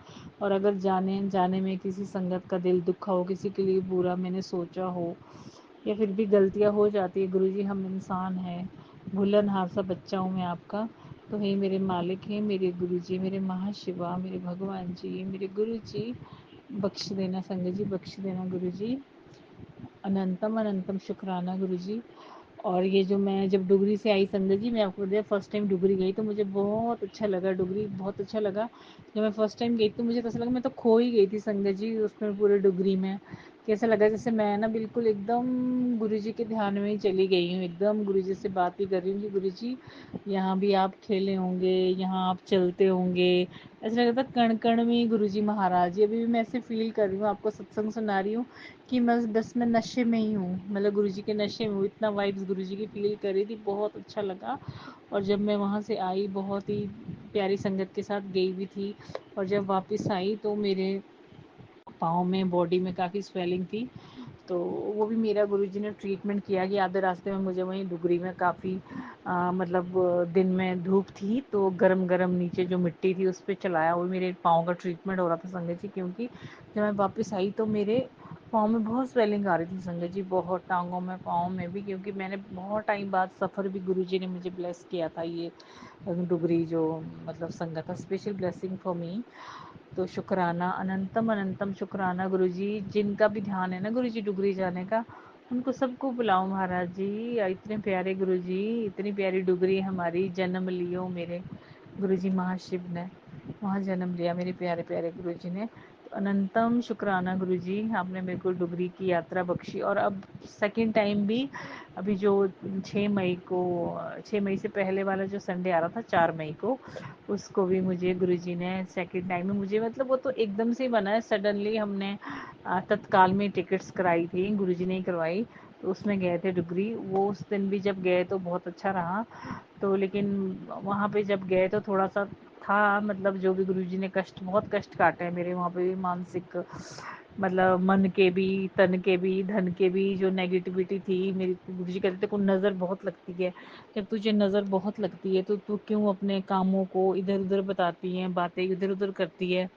और अगर जाने जाने में किसी संगत का दिल दुखा हो, किसी के लिए बुरा मैंने सोचा हो, या फिर भी गलतियां हो जाती है गुरुजी, हम इंसान हैं, भूलनहार सा बच्चा हूँ मैं आपका। तो हे मेरे मालिक हैं, मेरे गुरुजी, मेरे महाशिवा, मेरे भगवान जी, मेरे गुरुजी, बख्श देना संगत जी, बख्श देना गुरुजी। अनंतम अनंतम शुक्राना गुरुजी। और ये जो मैं जब डुगरी से आई संगत जी, मैं आपको बताया फर्स्ट टाइम डुगरी गई तो मुझे बहुत अच्छा लगा, डुगरी बहुत अच्छा लगा। जब मैं फर्स्ट टाइम गई तो मुझे तो ऐसा लगा मैं तो खो ही गई थी संगत जी उसमें, पूरे डुगरी में। कैसा लगा जैसे मैं ना बिल्कुल एकदम गुरुजी के ध्यान में ही चली गई हूँ, एकदम गुरुजी से बात ही कर रही हूँ कि गुरुजी यहाँ भी आप खेले होंगे, यहाँ आप चलते होंगे। ऐसा लग रहा था कण कण में गुरुजी महाराज जी। अभी भी मैं ऐसे फील कर रही हूँ, आपको सत्संग सुना रही हूँ कि बस मैं नशे में ही हूँ, मतलब गुरुजी के नशे में हूँ, इतना वाइब्स गुरुजी की फील कर रही थी, बहुत अच्छा लगा। और जब मैं वहाँ से आई, बहुत ही प्यारी संगत के साथ गई भी थी, और जब वापस आई तो मेरे पाँव में, बॉडी में काफ़ी स्वेलिंग थी। तो वो भी मेरा गुरुजी ने ट्रीटमेंट किया कि आधे रास्ते में मुझे वहीं डुगरी में काफ़ी मतलब दिन में धूप थी, तो गरम गरम नीचे जो मिट्टी थी उस पर चलाया, वो मेरे पाँव का ट्रीटमेंट हो रहा था संगत जी। क्योंकि जब मैं वापस आई तो मेरे पाँव में बहुत स्वेलिंग आ रही थी संगत जी, बहुत, टांगों में, पाँव में भी, क्योंकि मैंने बहुत टाइम बाद सफ़र भी गुरुजी ने मुझे ब्लेस किया था ये डुगरी जो मतलब संगत था, स्पेशल ब्लेसिंग फॉर मी। तो शुक्राना, अनंतम अनंतम शुक्राना गुरुजी। जिनका भी ध्यान है ना गुरुजी डुगरी जाने का, उनको सबको बुलाओ महाराज जी। इतने प्यारे गुरुजी, इतनी प्यारी डुगरी हमारी, जन्म लियो मेरे गुरुजी महाशिव ने, वहाँ जन्म लिया मेरे प्यारे प्यारे गुरुजी ने। तो अनंतम शुक्राना गुरुजी, आपने मेरे को डुगरी की यात्रा बख्शी। और अब सेकंड टाइम भी, अभी जो 6 मई को, 6 मई से पहले वाला जो संडे आ रहा था 4 मई को, उसको भी मुझे गुरुजी ने सेकंड टाइम में, मुझे मतलब वो तो एकदम से बना है, सडनली हमने तत्काल में टिकट्स कराई थी, गुरुजी ने ही करवाई। तो उसमें गए थे डुगरी, वो उस दिन भी जब गए तो बहुत अच्छा रहा। तो लेकिन वहाँ पे जब गए तो थोड़ा सा था, मतलब जो भी गुरुजी ने कष्ट, बहुत कष्ट काटे हैं मेरे वहाँ पे भी, मानसिक, मतलब मन के भी, तन के भी, धन के भी, जो नेगेटिविटी थी मेरी। गुरुजी कहते थे को नज़र बहुत लगती है, जब तुझे नज़र बहुत लगती है तो तू क्यों अपने कामों को इधर उधर बताती है, बातें इधर उधर करती है।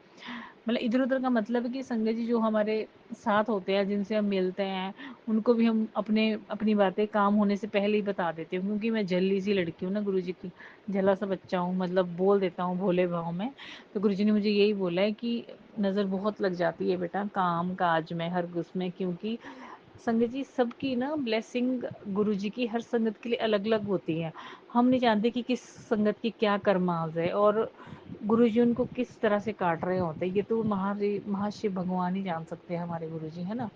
मतलब इधर उधर का मतलब है कि संगत जी जो हमारे साथ होते हैं, जिनसे हम मिलते हैं, उनको भी हम अपनी बातें काम होने से पहले ही बता देते हैं। क्योंकि मैं झल्ली सी लड़की हूँ ना गुरुजी की, झल्ला सा बच्चा हूँ, मतलब बोल देता हूँ भोले भाव में। तो गुरुजी ने मुझे यही बोला है कि नज़र बहुत लग जाती है बेटा काम काज में, हर उसमें, क्योंकि संगत जी सबकी ना ब्लेसिंग गुरुजी की हर संगत के लिए अलग अलग होती है। हम नहीं जानते कि किस संगत की क्या कर्माज है, और गुरुजी उनको किस तरह से काट रहे होते हैं, ये तो महाशिव भगवान ही जान सकते हैं हमारे गुरुजी, है ना।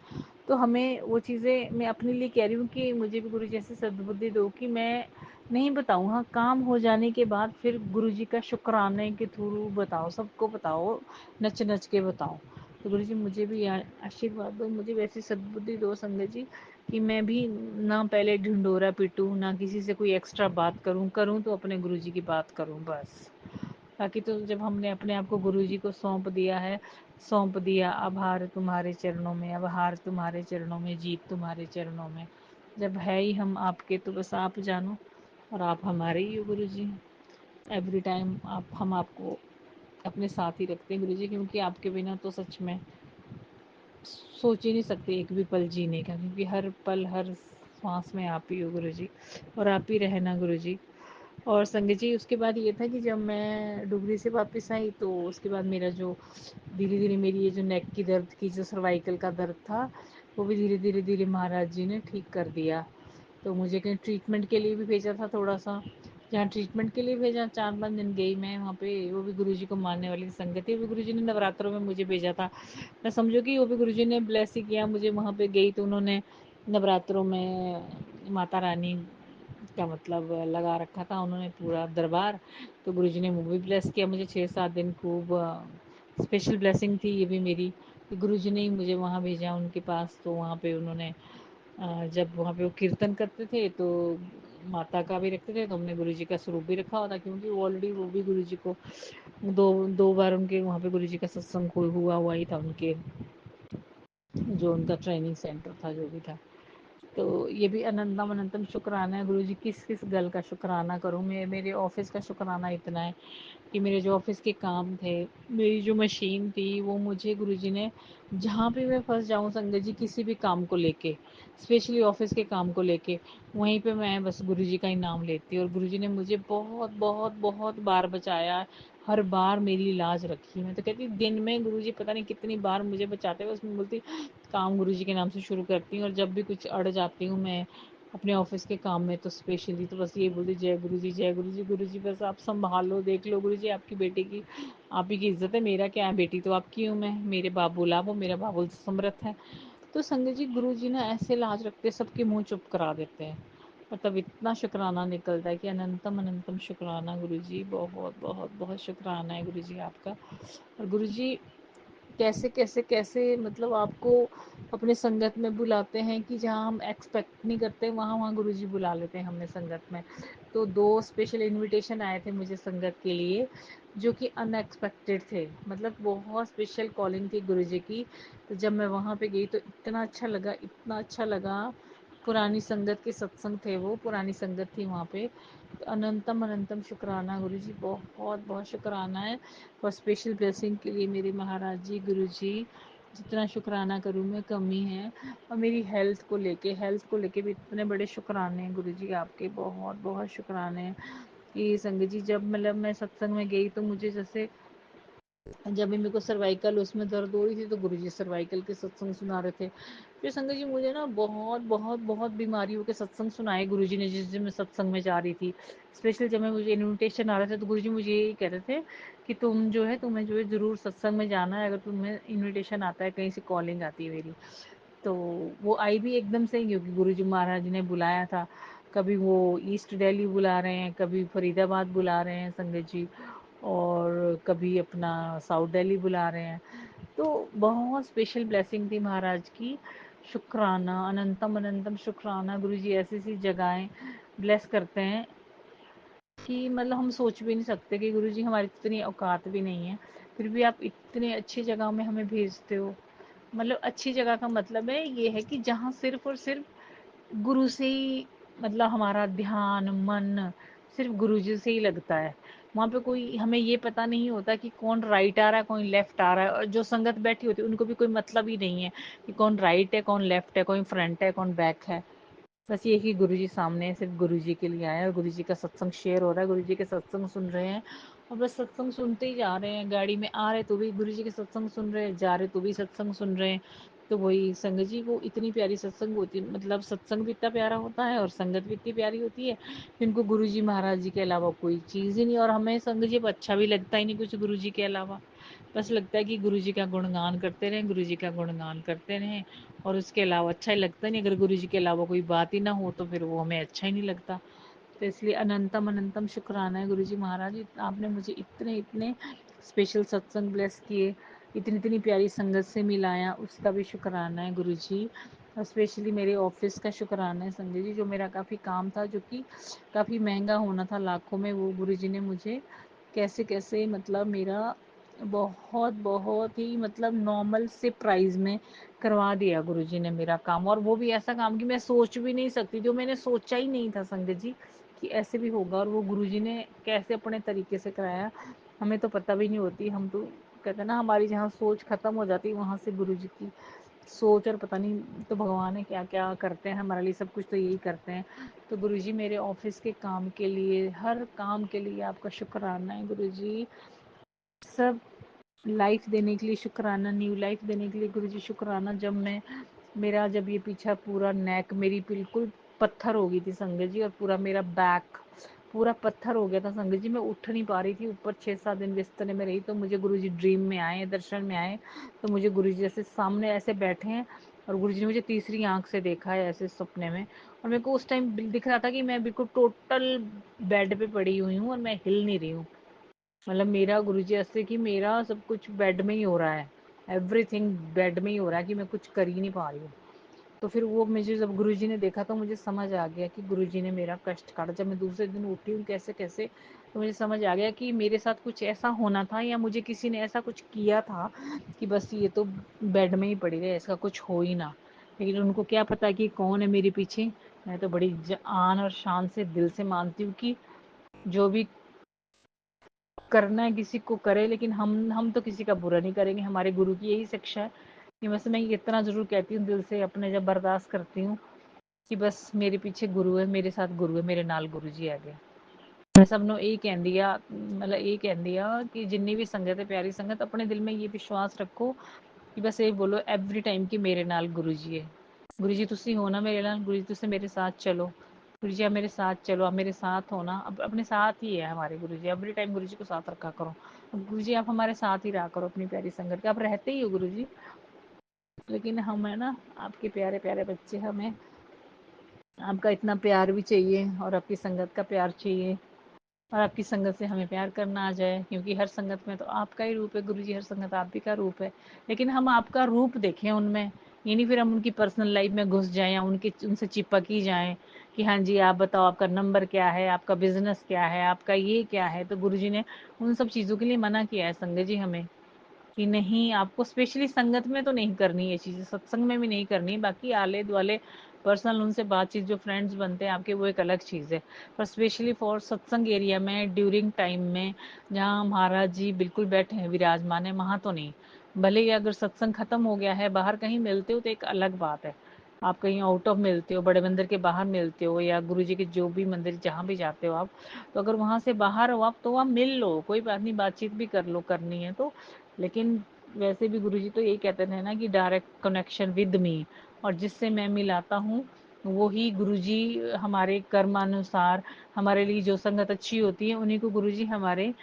तो हमें वो चीज़ें, मैं अपने लिए कह रही हूँ कि मुझे भी गुरुजी ऐसी सद्बुद्धि दो कि मैं नहीं बताऊँ, हाँ, काम हो जाने के बाद फिर गुरुजी का शुक्राने के थ्रू बताओ, सबको बताओ, नच-नच के बताओ। तो गुरुजी मुझे भी आशीर्वाद दो, मुझे वैसी सद्बुद्धि दो संगत जी कि मैं भी ना पहले ढिंढोरा पीटूँ, ना किसी से कोई एक्स्ट्रा बात करूँ तो अपने गुरुजी की बात करूँ बस। बाकी तो जब हमने अपने आप को गुरुजी को सौंप दिया, अब हार तुम्हारे चरणों में, अब हार तुम्हारे चरणों में, जीत तुम्हारे चरणों में। जब है ही हम आपके तो बस आप जानो और आप हमारे ही हो गुरुजी। एवरी टाइम हम आपको अपने साथ ही रखते हैं गुरुजी, क्योंकि आपके बिना तो सच में सोच ही नहीं सकते एक भी पल जीने का, क्योंकि हर पल हर सांस में आप ही हो गुरुजी, और आप ही रहना गुरुजी। और संगत जी उसके बाद ये था कि जब मैं डुगरी से वापस आई तो उसके बाद मेरा जो धीरे धीरे मेरी ये जो नेक की दर्द की जो सर्वाइकल का दर्द था वो भी धीरे धीरे महाराज जी ने ठीक कर दिया। तो मुझे कहीं ट्रीटमेंट के लिए भी भेजा था, थोड़ा सा जहाँ ट्रीटमेंट के लिए भेजा, 4-5 दिन गई मैं वहाँ पे, वो भी गुरुजी को मानने वाली संगत थी, वो भी गुरुजी ने नवरात्रों में मुझे भेजा था। मैं समझो कि वो भी गुरुजी ने ब्लेस ही किया मुझे, वहाँ पे गई तो उन्होंने नवरात्रों में माता रानी का मतलब लगा रखा था उन्होंने पूरा दरबार। तो गुरुजी ने वो भी ब्लेस किया मुझे 6-7 दिन, खूब स्पेशल ब्लेसिंग थी ये भी मेरी कि गुरुजी ने ही मुझे वहाँ भेजा उनके पास। तो वहाँ पे उन्होंने जब वहाँ पे वो कीर्तन करते थे तो माता का भी रखते थे, तो हमने गुरुजी का स्वरूप भी रखा हुआ था, क्योंकि ऑलरेडी वो भी गुरुजी को दो दो बार उनके वहाँ पे गुरुजी का सत्संग हुआ ही था, उनके जो उनका ट्रेनिंग सेंटर था जो भी था। तो ये भी अनंतम अनंतम शुक्राना है गुरुजी, किस किस गल का शुक्राना करूँ मैं। मेरे ऑफिस का शुक्राना इतना है कि मेरे जो ऑफिस के काम थे, मेरी जो मशीन थी, वो मुझे गुरुजी ने जहाँ पे मैं फंस जाऊँ संगत जी किसी भी काम को लेके, स्पेशली ऑफिस के काम को लेके, वहीं पे मैं बस गुरुजी का ही नाम लेती, और गुरुजी ने मुझे बहुत बहुत बहुत बार बचाया, हर बार मेरी लाज रखी। मैं तो कहती दिन में गुरुजी पता नहीं कितनी बार मुझे बचाते, बस मैं बोलती काम गुरुजी के नाम से शुरू करती हूँ। और जब भी कुछ अड़ जाती हूँ मैं अपने ऑफिस के काम में तो स्पेशली तो बस ये बोलती जय गुरु जी, जय गुरु जी, गुरु जी बस आप संभालो, देख लो गुरु जी आपकी बेटी की, आप ही की इज्जत है, मेरा क्या है, बेटी तो आपकी हूँ मैं, मेरे बाबू लाभ हो, मेरा बाबू समर्थ है। तो संगत जी गुरु जी ना ऐसे लाज रखते, सबके मुंह चुप करा देते हैं, मतलब इतना शुक्राना निकलता है कि अनंतम अनंतम शुक्राना गुरु जी, बहुत बहुत बहुत शुक्राना है गुरु जी आपका। और गुरु जी कैसे कैसे कैसे मतलब आपको अपने संगत में बुलाते हैं कि जहाँ हम एक्सपेक्ट नहीं करते वहाँ वहाँ गुरुजी बुला लेते हैं हमें संगत में। तो 2 स्पेशल इनविटेशन आए थे मुझे संगत के लिए जो कि अनएक्सपेक्टेड थे, मतलब बहुत स्पेशल कॉलिंग थी गुरुजी की। तो जब मैं वहाँ पे गई तो इतना अच्छा लगा, इतना अच्छा लगा। पुरानी संगत के सत्संग थे, वो पुरानी संगत थी वहाँ पे। तो अनंतम अनंतम शुक्राना गुरुजी, बहुत बहुत शुक्राना है और स्पेशल ब्लेसिंग के लिए मेरे महाराज जी, गुरु जी, जितना शुक्राना करूँ मैं कम ही है। और मेरी हेल्थ को लेके भी इतने बड़े शुक्राने हैं गुरु जी आपके, बहुत बहुत शुक्राने हैं कि संगत जी जब मतलब मैं सत्संग में गई तो मुझे जैसे जब भी मेरे को सर्वाइकल उसमें दर्द हो रही थी तो गुरुजी सर्वाइकल के सत्संग सुना रहे थे। फिर संगत जी मुझे ना बहुत बहुत बहुत बीमारियों के सत्संग सुनाए गुरुजी ने जिस दिन मैं सत्संग में जा रही थी। स्पेशल जब मैं मुझे इनविटेशन आ रहे थे तो गुरुजी मुझे यही कह रहे थे कि तुम जो है तुम्हें जो है ज़रूर सत्संग में जाना है, अगर तुम्हें इन्विटेशन आता है कहीं से कॉलिंग आती है मेरी। तो वो आई भी एकदम से ही क्योंकि गुरुजी महाराज ने बुलाया था। कभी वो ईस्ट दिल्ली बुला रहे हैं, कभी फरीदाबाद बुला रहे हैं संगत जी, और कभी अपना साउथ दिल्ली बुला रहे हैं। तो बहुत स्पेशल ब्लेसिंग थी महाराज की। शुक्राना, अनंतम अनंतम शुक्राना, गुरु जी ऐसी ऐसी जगहें ब्लेस करते हैं कि मतलब हम सोच भी नहीं सकते कि गुरु जी हमारी इतनी औकात भी नहीं है, फिर भी आप इतने अच्छी जगह में हमें भेजते हो। मतलब अच्छी जगह का मतलब है ये है कि जहाँ सिर्फ और सिर्फ गुरु से ही मतलब हमारा ध्यान मन सिर्फ गुरु जी से ही लगता है। वहाँ पे कोई हमें ये पता नहीं होता कि कौन राइट आ रहा है कौन लेफ्ट आ रहा है, और जो संगत बैठी होती है उनको भी कोई मतलब ही नहीं है कि कौन राइट है कौन लेफ्ट है, कौन फ्रंट है कौन बैक है। बस ये कि गुरु जी सामने सिर्फ गुरु जी के लिए आए और गुरु जी का सत्संग शेयर हो रहा है, गुरु जी के सत्संग सुन रहे हैं और बस सत्संग सुनते ही जा रहे हैं। गाड़ी में आ रहे तो भी गुरु जी के सत्संग सुन रहे हैं, जा रहे तो भी सत्संग सुन रहे हैं। तो वही संगत जी वो इतनी प्यारी सत्संग होती है, मतलब सत्संग भी इतना प्यारा होता है और संगत भी इतनी प्यारी होती है, जिनको गुरु जी महाराज जी के अलावा कोई चीज़ ही नहीं। और हमें संगत जी अच्छा भी लगता ही नहीं कुछ गुरु जी के अलावा, बस लगता है कि गुरु जी का गुणगान करते रहें, गुरु जी का गुणगान करते रहें, और उसके अलावा अच्छा ही लगता नहीं। अगर गुरु जी के अलावा कोई बात ही ना हो तो फिर वो हमें अच्छा ही नहीं लगता। तो तो इसलिए अनंतम अनंतम शुक्राना है गुरुजी महाराज, आपने मुझे इतने इतने स्पेशल सत्संग ब्लेस किए, इतनी इतनी प्यारी संगत से मिलाया, उसका भी शुक्राना है गुरुजी। और स्पेशली मेरे ऑफिस का शुक्राना है संजय जी, जो मेरा काफ़ी काम था जो कि काफ़ी महंगा होना था लाखों में, वो गुरुजी ने मुझे कैसे कैसे मतलब मेरा बहुत बहुत ही मतलब नॉर्मल से प्राइस में करवा दिया गुरुजी ने मेरा काम। और वो भी ऐसा काम कि मैं सोच भी नहीं सकती, जो मैंने सोचा ही नहीं था संगत जी कि ऐसे भी होगा, और वो गुरुजी ने कैसे अपने तरीके से कराया, हमें तो पता भी नहीं होती। हम तो कहते हैं ना, हमारी जहाँ सोच खत्म हो जाती है वहाँ से गुरुजी की सोच, और पता नहीं तो भगवान है क्या क्या करते हैं हमारे लिए, सब कुछ तो यही करते हैं। तो गुरुजी मेरे ऑफिस के काम के लिए, हर काम के लिए आपका शुक्राना है गुरुजी। सब लाइफ देने के लिए शुक्राना, न्यू लाइफ देने के लिए गुरुजी शुक्राना। जब ये पीछा पूरा नेक मेरी बिल्कुल पत्थर हो गई थी संगत जी, और पूरा मेरा बैक पूरा पत्थर हो गया था संगत जी, मैं उठ नहीं पा रही थी, ऊपर 6-7 दिन बिस्तरे में रही। तो मुझे गुरुजी ड्रीम में आए, दर्शन में आए, तो मुझे गुरुजी जैसे सामने ऐसे बैठे हैं, और गुरुजी ने मुझे तीसरी आंख से देखा है ऐसे सपने में। और मेरे को उस टाइम दिख रहा था कि मैं बिल्कुल टोटल बेड पे पड़ी हुई हूँ और मैं हिल नहीं रही हूँ। मतलब मेरा गुरुजी ऐसे कि मेरा सब कुछ बेड में ही हो रहा है, एवरीथिंग बेड में ही हो रहा है, कि मैं कुछ कर ही नहीं पा रही हूँ। तो फिर वो मुझे जब गुरुजी ने देखा तो मुझे समझ आ गया कि गुरुजी ने मेरा कष्ट काटा। जब मैं दूसरे दिन उठी हूँ कैसे कैसे, तो मुझे समझ आ गया कि मेरे साथ कुछ ऐसा होना था, या मुझे किसी ने ऐसा कुछ किया था कि बस ये तो बेड में ही पड़ी रहे, इसका कुछ हो ही ना। लेकिन उनको क्या पता कि कौन है मेरे पीछे। मैं तो बड़ी आन और शान से दिल से मानती हूँ कि जो भी करना है किसी को करे, लेकिन हम तो किसी का बुरा नहीं करेंगे। हमारे गुरु की यही शिक्षा है कि बस मैं इतना जरूर कहती हूँ दिल से अपने, जब बर्दाश्त करती हूँ, कि बस मेरे पीछे गुरु है, मेरे साथ गुरु है, मेरे नाल गुरु जी आ गए। मैं सबनों यही कह दिया, मतलब यही कह दिया कि जितनी भी संगत है, प्यारी संगत, अपने दिल में ये विश्वास रखो कि बस ये बोलो एवरी टाइम कि मेरे नाल गुरु जी है। गुरु जी तुसी हो ना मेरे नाल, गुरु जी तुसी मेरे साथ चलो, गुरु जी आप मेरे साथ चलो, आप मेरे साथ हो ना। अब अपने साथ ही है हमारे गुरु जी, एवरी टाइम गुरु जी को साथ रखा करो। गुरु जी आप हमारे साथ ही रहा करो अपनी प्यारी संगत के, आप रहते ही हो गुरु जी। लेकिन हम है ना आपके प्यारे प्यारे बच्चे, हमें आपका इतना प्यार भी चाहिए, और आपकी संगत का प्यार चाहिए, और आपकी संगत से हमें प्यार करना आ जाए, क्योंकि हर संगत में तो आपका ही रूप है गुरुजी, हर संगत आप ही का रूप है। लेकिन हम आपका रूप देखें उनमें, ये नहीं फिर हम उनकी पर्सनल लाइफ में घुस जाएं, या उनसे चिपक ही जाएं कि हाँ जी आप बताओ आपका नंबर क्या है, आपका बिजनेस क्या है, आपका ये क्या है। तो गुरुजी ने उन सब चीज़ों के लिए मना किया है संगत जी हमें, कि नहीं आपको स्पेशली संगत में तो नहीं करनी ये चीज़ें, सत्संग में भी नहीं करनी। बाकी आले दुआले पर्सनल उनसे बातचीत, जो फ्रेंड्स बनते हैं आपके, वो एक अलग चीज़ है। पर स्पेशली फॉर सत्संग एरिया में ड्यूरिंग टाइम में, जहाँ महाराज जी बिल्कुल बैठे हैं विराजमान है, वहाँ तो नहीं। भले ही अगर सत्संग खत्म हो गया है, बाहर कहीं मिलते हो तो एक अलग बात है। आप कहीं आउट ऑफ मिलते हो, बड़े मंदिर के बाहर मिलते हो, या गुरु जी के जो भी मंदिर जहाँ भी जाते हो आप, तो अगर वहाँ से बाहर हो आप, तो आप मिल लो, कोई बात नहीं, बातचीत भी कर लो करनी है तो। लेकिन वैसे भी गुरुजी तो यही कहते थे ना कि डायरेक्ट कनेक्शन विद मी, और जिससे मैं मिलाता हूँ वो ही गुरुजी हमारे कर्मानुसार, हमारे लिए जो संगत अच्छी होती है उन्हीं को गुरुजी हमारे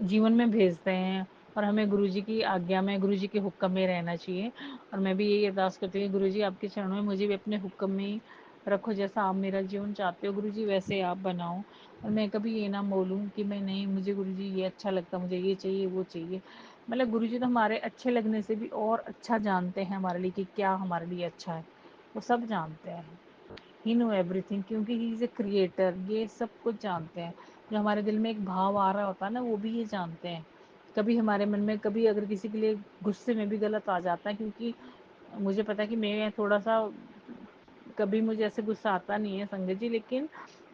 जीवन में भेजते हैं। और हमें गुरुजी की आज्ञा में, गुरुजी के हुक्म में रहना चाहिए। और मैं भी यही अरदास करती हूँ गुरुजी आपके चरणों में मुझे भी अपने हुक्म में ही रखो, जैसा आप मेरा जीवन चाहते हो गुरुजी वैसे आप बनाओ। और मैं कभी ये ना बोलूँ कि मैं नहीं, मुझे गुरुजी ये अच्छा लगता, मुझे ये चाहिए वो चाहिए। मतलब गुरुजी तो हमारे अच्छे लगने से भी और अच्छा जानते हैं हमारे लिए कि क्या हमारे लिए अच्छा है, वो सब जानते हैं। ही नो एवरीथिंग, क्योंकि ही इज़ ए क्रिएटर, ये सब कुछ जानते हैं। जो हमारे दिल में एक भाव आ रहा होता है ना, वो भी ये जानते हैं। कभी हमारे मन में, कभी अगर किसी के लिए गुस्से में भी गलत आ जाता है, क्योंकि मुझे पता है कि मैं थोड़ा सा, कभी मुझे ऐसे गुस्सा आता नहीं है संगत जी, लेकिन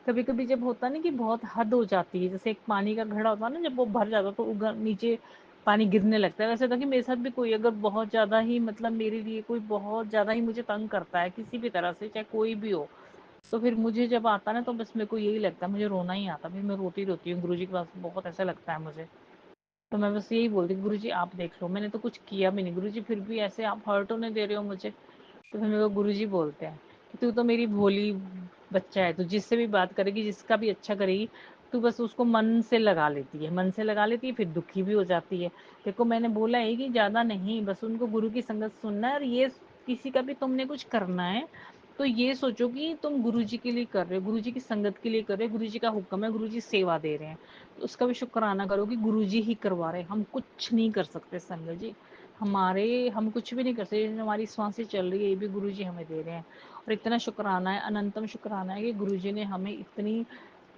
कभी कभी जब होता है ना कि बहुत हद हो जाती है, जैसे एक पानी का घड़ा होता है ना, जब वो भर जाता है तो नीचे पानी गिरने लगता है। वैसे होता है कि मेरे साथ भी कोई अगर बहुत ज़्यादा ही, मतलब मेरे लिए कोई बहुत ज़्यादा ही मुझे तंग करता है किसी भी तरह से, चाहे कोई भी हो, तो फिर मुझे जब आता ना तो बस मेरे को यही लगता है, मुझे रोना ही आता, फिर मैं रोती हूँ गुरुजी के पास, बहुत ऐसा लगता है मुझे। तो मैं बस यही बोलती हूँ गुरुजी आप देख लो, मैंने तो कुछ किया भी नहीं गुरुजी, फिर भी ऐसे आप हर्ट होने दे रहे हो मुझे। तो फिर मेरे को गुरुजी बोलते हैं कि तू तो मेरी भोली बच्चा है, तू जिससे भी बात करेगी, जिसका भी अच्छा करेगी, तू बस उसको मन से लगा लेती है, मन से लगा लेती है, फिर दुखी भी हो जाती है। देखो मैंने बोला है कि ज़्यादा नहीं, बस उनको गुरु की संगत सुनना है, और ये किसी का भी तुमने कुछ करना है तो ये सोचो कि तुम गुरु जी के लिए कर रहे हो, गुरु जी की संगत के लिए कर रहे हो, गुरु जी का हुक्म है, गुरु जी सेवा दे रहे हैं, तो उसका भी शुक्राना करो कि गुरु जी ही करवा रहे हैं। हम कुछ नहीं कर सकते संगत जी, हम कुछ भी नहीं कर सकते। हमारी सांसें चल रही है, ये भी गुरु जी हमें दे रहे हैं। और इतना शुक्राना है, अनंतम शुक्राना है कि गुरु जी ने हमें इतनी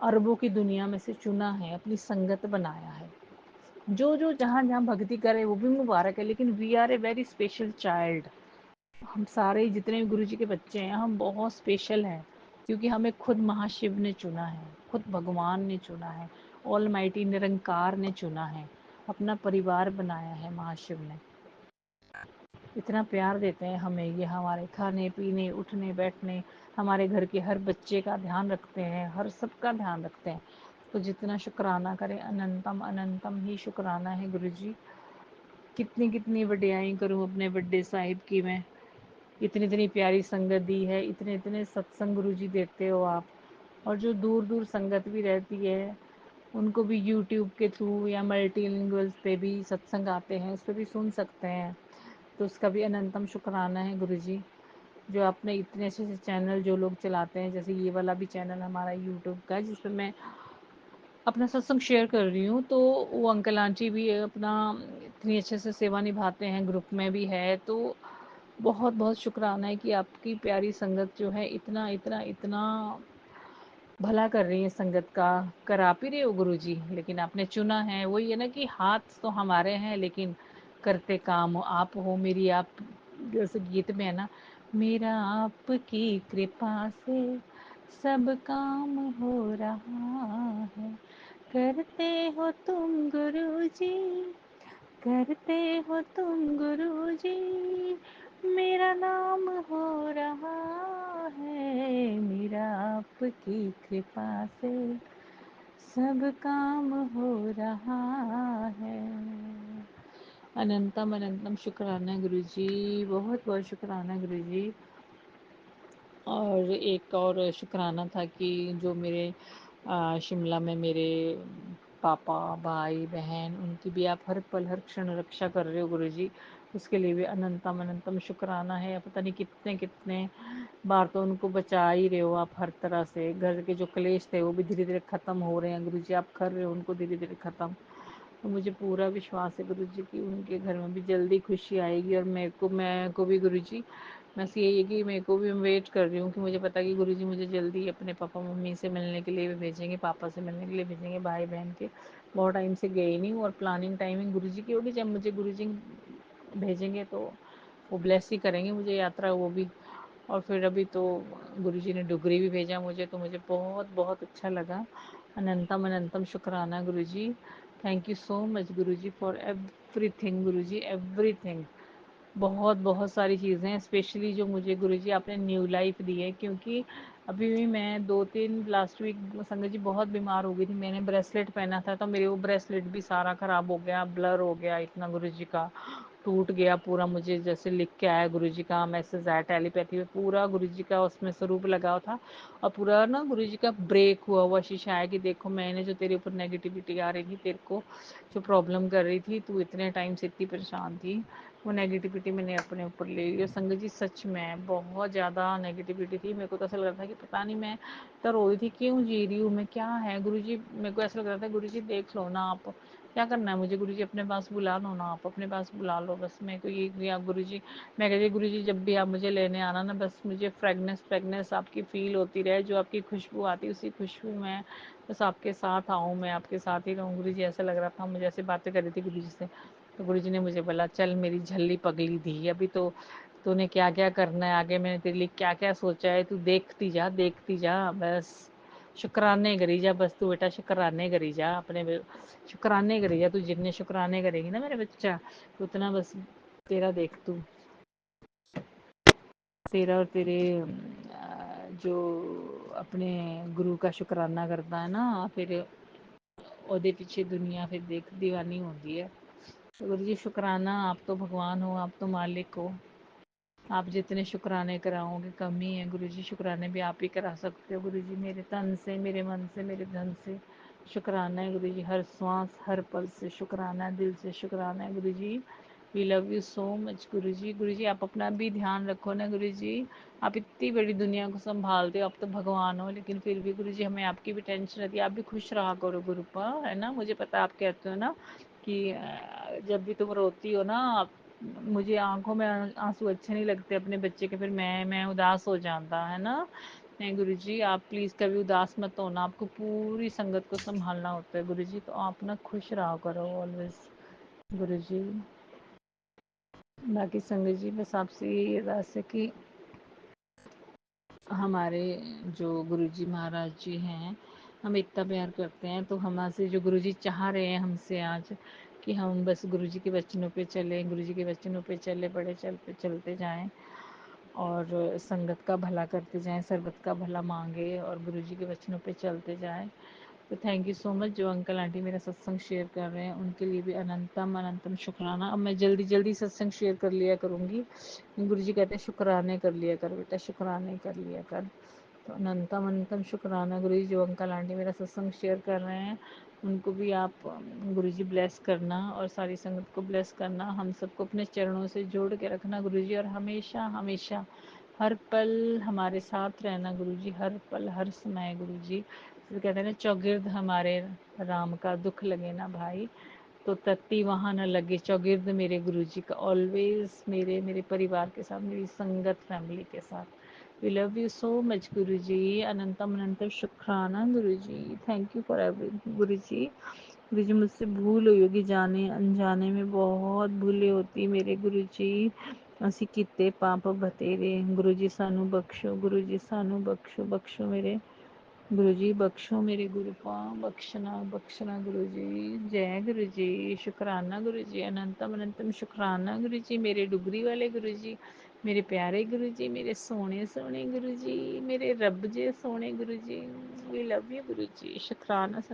अरबों की दुनिया में से चुना है, अपनी संगत बनाया है। जो जो जहाँ जहाँ भक्ति करे वो भी मुबारक है, लेकिन we are a very special child. हम सारे जितने भी गुरु जी के बच्चे हैं, हम बहुत स्पेशल हैं, क्योंकि हमें खुद महाशिव ने चुना है, खुद भगवान ने चुना है, ऑलमाइटी निरंकार ने चुना है, अपना परिवार बनाया है महाशिव ने। इतना प्यार देते हैं हमें, ये हमारे खाने पीने उठने बैठने, हमारे घर के हर बच्चे का ध्यान रखते हैं, हर सबका ध्यान रखते हैं। तो जितना शुक्राना करें, अनंतम अनंतम ही शुक्राना है गुरु जी। कितनी कितनी वड्याई करूं अपने बड्डे साहिब की मैं, इतनी इतनी प्यारी संगत दी है, इतने इतने सत्संग गुरु जी देते हो आप। और जो दूर दूर संगत भी रहती है, उनको भी यूट्यूब के थ्रू या मल्टीलिंगुअल्स पे भी सत्संग आते हैं, उस पर भी सुन सकते हैं। तो उसका भी अनंतम शुक्राना है गुरु जी, जो आपने इतने अच्छे से चैनल जो लोग चलाते हैं, जैसे ये वाला भी चैनल हमारा यूट्यूब का है, जिसपे मैं अपना सत्संग शेयर कर रही हूँ। तो वो अंकल आंटी भी अपना इतनी अच्छे से सेवा निभाते हैं, ग्रुप में भी है। तो बहुत बहुत शुक्राना है कि आपकी प्यारी संगत जो है इतना इतना इतना भला कर रही है संगत का। कर आप ही रहे हो गुरु जी, लेकिन आपने चुना है। वही है ना कि हाथ तो हमारे हैं, लेकिन करते काम आप हो। मेरी आप, जैसे गीत में है ना, मेरा आपकी कृपा से सब काम हो रहा है, करते हो तुम गुरु जी, करते हो तुम गुरु जी, मेरा नाम हो रहा है, मेरा आपकी कृपा से सब काम हो रहा है। अनंतम अनंतम शुक्राना गुरु जी, बहुत बहुत शुक्राना गुरु जी। और एक और शुक्राना था कि जो मेरे शिमला में मेरे पापा भाई बहन, उनकी भी आप हर पल हर क्षण रक्षा कर रहे हो गुरु जी, उसके लिए भी अनंतम अनंतम शुक्राना है। पता नहीं कितने कितने बार तो उनको बचा ही रहे हो आप हर तरह से। घर के जो क्लेश थे वो भी धीरे धीरे ख़त्म हो रहे हैं गुरु जी, आप कर रहे हो उनको धीरे धीरे ख़त्म। तो मुझे पूरा विश्वास है गुरु जी की उनके घर में भी जल्दी खुशी आएगी। और मैं को भी गुरु जी, बस यही है कि मेरे को भी वेट कर रही हूँ कि मुझे पता कि गुरु जी मुझे जल्दी अपने पापा मम्मी से मिलने के लिए भी भेजेंगे, पापा से मिलने के लिए भेजेंगे, भाई बहन के बहुत टाइम से गए नहीं हूँ। और प्लानिंग टाइमिंग गुरु जी की होगी, जब मुझे गुरु जी भेजेंगे तो वो ब्लेस ही करेंगे मुझे यात्रा वो भी। और फिर अभी तो गुरु जी ने डुगरी भी भेजा मुझे, तो मुझे बहुत बहुत अच्छा लगा। अनंतम अनंतम शुक्राना गुरु जी। Thank you so much Guru ji for everything Guru ji, everything. बहुत बहुत सारी चीज़ें हैं, स्पेशली जो मुझे गुरु जी आपने न्यू लाइफ दी है। क्योंकि अभी भी मैं 2-3 लास्ट वीक संगत जी बहुत बीमार हो गई थी। मैंने ब्रेसलेट पहना था, तो मेरे वो ब्रेसलेट भी सारा ख़राब हो गया, ब्लर हो गया इतना गुरु जी का, टूट गया पूरा। मुझे जैसे लिख के आया गुरु जी का मैसेज आया टेलीपैथी में, पूरा गुरु जी का उसमें स्वरूप लगा हुआ था। और पूरा ना गुरु जी का ब्रेक हुआ हुआ शीशा आया कि देखो मैंने जो तेरे ऊपर नेगेटिविटी आ रही थी, तेरे को जो प्रॉब्लम कर रही थी, तू इतने टाइम से इतनी परेशान थी, वो नेगेटिविटी मैंने अपने ऊपर ले ली। और संगत जी सच में बहुत ज़्यादा नेगेटिविटी थी। मेरे को तो ऐसा लग रहा था कि पता नहीं मैं तो रो रही थी, क्यों जी रही हूँ मैं, क्या है गुरु जी। मेरे को ऐसा लग रहा था गुरु जी देख लो ना, आप क्या करना है मुझे गुरु जी, अपने पास बुला लो ना, आप अपने पास बुला लो बस। मेरे को ये आप गुरु जी, मैं कहती गुरु जी जब भी आप मुझे लेने आना ना, बस मुझे फ्रेगनेस आपकी फील होती रहे, जो आपकी खुशबू आती है उसी खुशबू में बस आपके साथ आऊँ, मैं आपके साथ ही रहूँ गुरु जी। ऐसा लग रहा था, मुझे ऐसे बातें कर रही थी गुरु जी से। तो गुरु जी ने मुझे बोला चल मेरी झल्ली पगली दी, अभी तो तूने क्या क्या करना है आगे, मैंने तेरे लिए क्या क्या सोचा है, तू देखती जा बस, शुक्राने करी जा बस तू बेटा, शुक्राने करी जा अपने शुक्राने करी जा तू, जितने शुक्राने करेगी ना मेरे बच्चा, उतना बस तेरा देख तू, तेरा और तेरे जो अपने गुरु का शुक्राना करता है ना, फिर ओदे पीछे दुनिया फिर देख दीवानी होती है। तो गुरु जी शुक्राना, आप तो भगवान हो, आप तो मालिक हो, आप जितने शुक्राने कराओगे कम ही है गुरु जी। शुक्राने भी आप ही करा सकते हो गुरु जी, मेरे तन से, मेरे मन से, मेरे धन से शुक्राना है गुरु जी। हर श्वास हर पल से शुक्राना है, दिल से शुक्राना है Guru ji. We love you so much Guru ji आप अपना भी ध्यान रखो ना गुरु जी। आप इतनी बड़ी दुनिया को संभालते हो, आप तो भगवान हो, लेकिन फिर भी गुरु जी हमें आपकी भी टेंशन रहती है। आप भी खुश रहा करो गुरुपा, है ना। मुझे पता है आप कहते हो ना कि जब भी तुम रोती हो ना मुझे आंखों में आंसू अच्छे नहीं लगते अपने बच्चे के, फिर मैं उदास हो जाता है ना। नहीं गुरु जी आप प्लीज़ कभी उदास मत होना, आपको पूरी संगत को संभालना होता है गुरु जी, तो आप ना खुश रहा करो ऑलवेज गुरु जी। बाकी संगत जी बस आपसे यही अरदास है कि हमारे जो गुरुजी महाराज जी हैं हम इतना प्यार करते हैं, तो हमसे जो गुरुजी चाह रहे हैं हमसे आज कि हम बस गुरुजी के वचनों पे चलें, गुरुजी के वचनों पे चलते जाएं और संगत का भला करते जाएं, सर्वत का भला मांगे और गुरुजी के वचनों पे चलते जाएं। तो थैंक यू सो मच जो अंकल आंटी मेरा सत्संग शेयर कर रहे हैं, उनके लिए भी अनंतम अनंतम शुक्राना। अब मैं जल्दी सत्संग शेयर कर लिया करूँगी। गुरुजी कहते हैं शुक्राने कर लिया कर बेटा, शुक्राने कर लिया कर। तो अनंतम अनंतम शुक्राना गुरुजी जो अंकल आंटी मेरा सत्संग शेयर कर रहे हैं, उनको भी आप गुरुजी ब्लेस करना और सारी संगत को ब्लेस करना। हम सबको अपने चरणों से जोड़ के रखना गुरुजी, और हमेशा हमेशा हर पल हमारे साथ रहना गुरुजी, हर पल हर समय गुरुजी। तो कहते हैं ना चौगिर्द हमारे राम का, दुख लगे ना भाई तो तत्ती वहाँ न लगे। चौगिर्द मेरे गुरुजी का ऑलवेज मेरे परिवार के साथ, मेरी संगत फैमिली के साथ। We love you so much Guruji, अनंतम अनंतम शुक्राना Guruji, thank you for everything Guruji. Guruji मुझसे भूल हुई होगी, जाने अनजाने में बहुत भूलें होती मेरे गुरुजी, ਅਸੀਂ ਕੀਤੇ ਪਾਪ ਬਤੇਰੇ। गुरु जी सानू बख्शो, गुरु जी सानू बख्शो, बख्शो मेरे गुरु जी, बख्शो मेरे गुरुपा, बख्शना बख्शना गुरु जी। जय गुरु जी, शुक्राना गुरु जी, अनंतम अनंतम शुक्राना गुरु जी, मेरे डुगरी वाले गुरु जी, मेरे प्यारे गुरु जी, मेरे सोने सोने गुरु जी, मेरे रब जे सोने गुरु जी। वी लव यू गुरु जी, शुक्राना।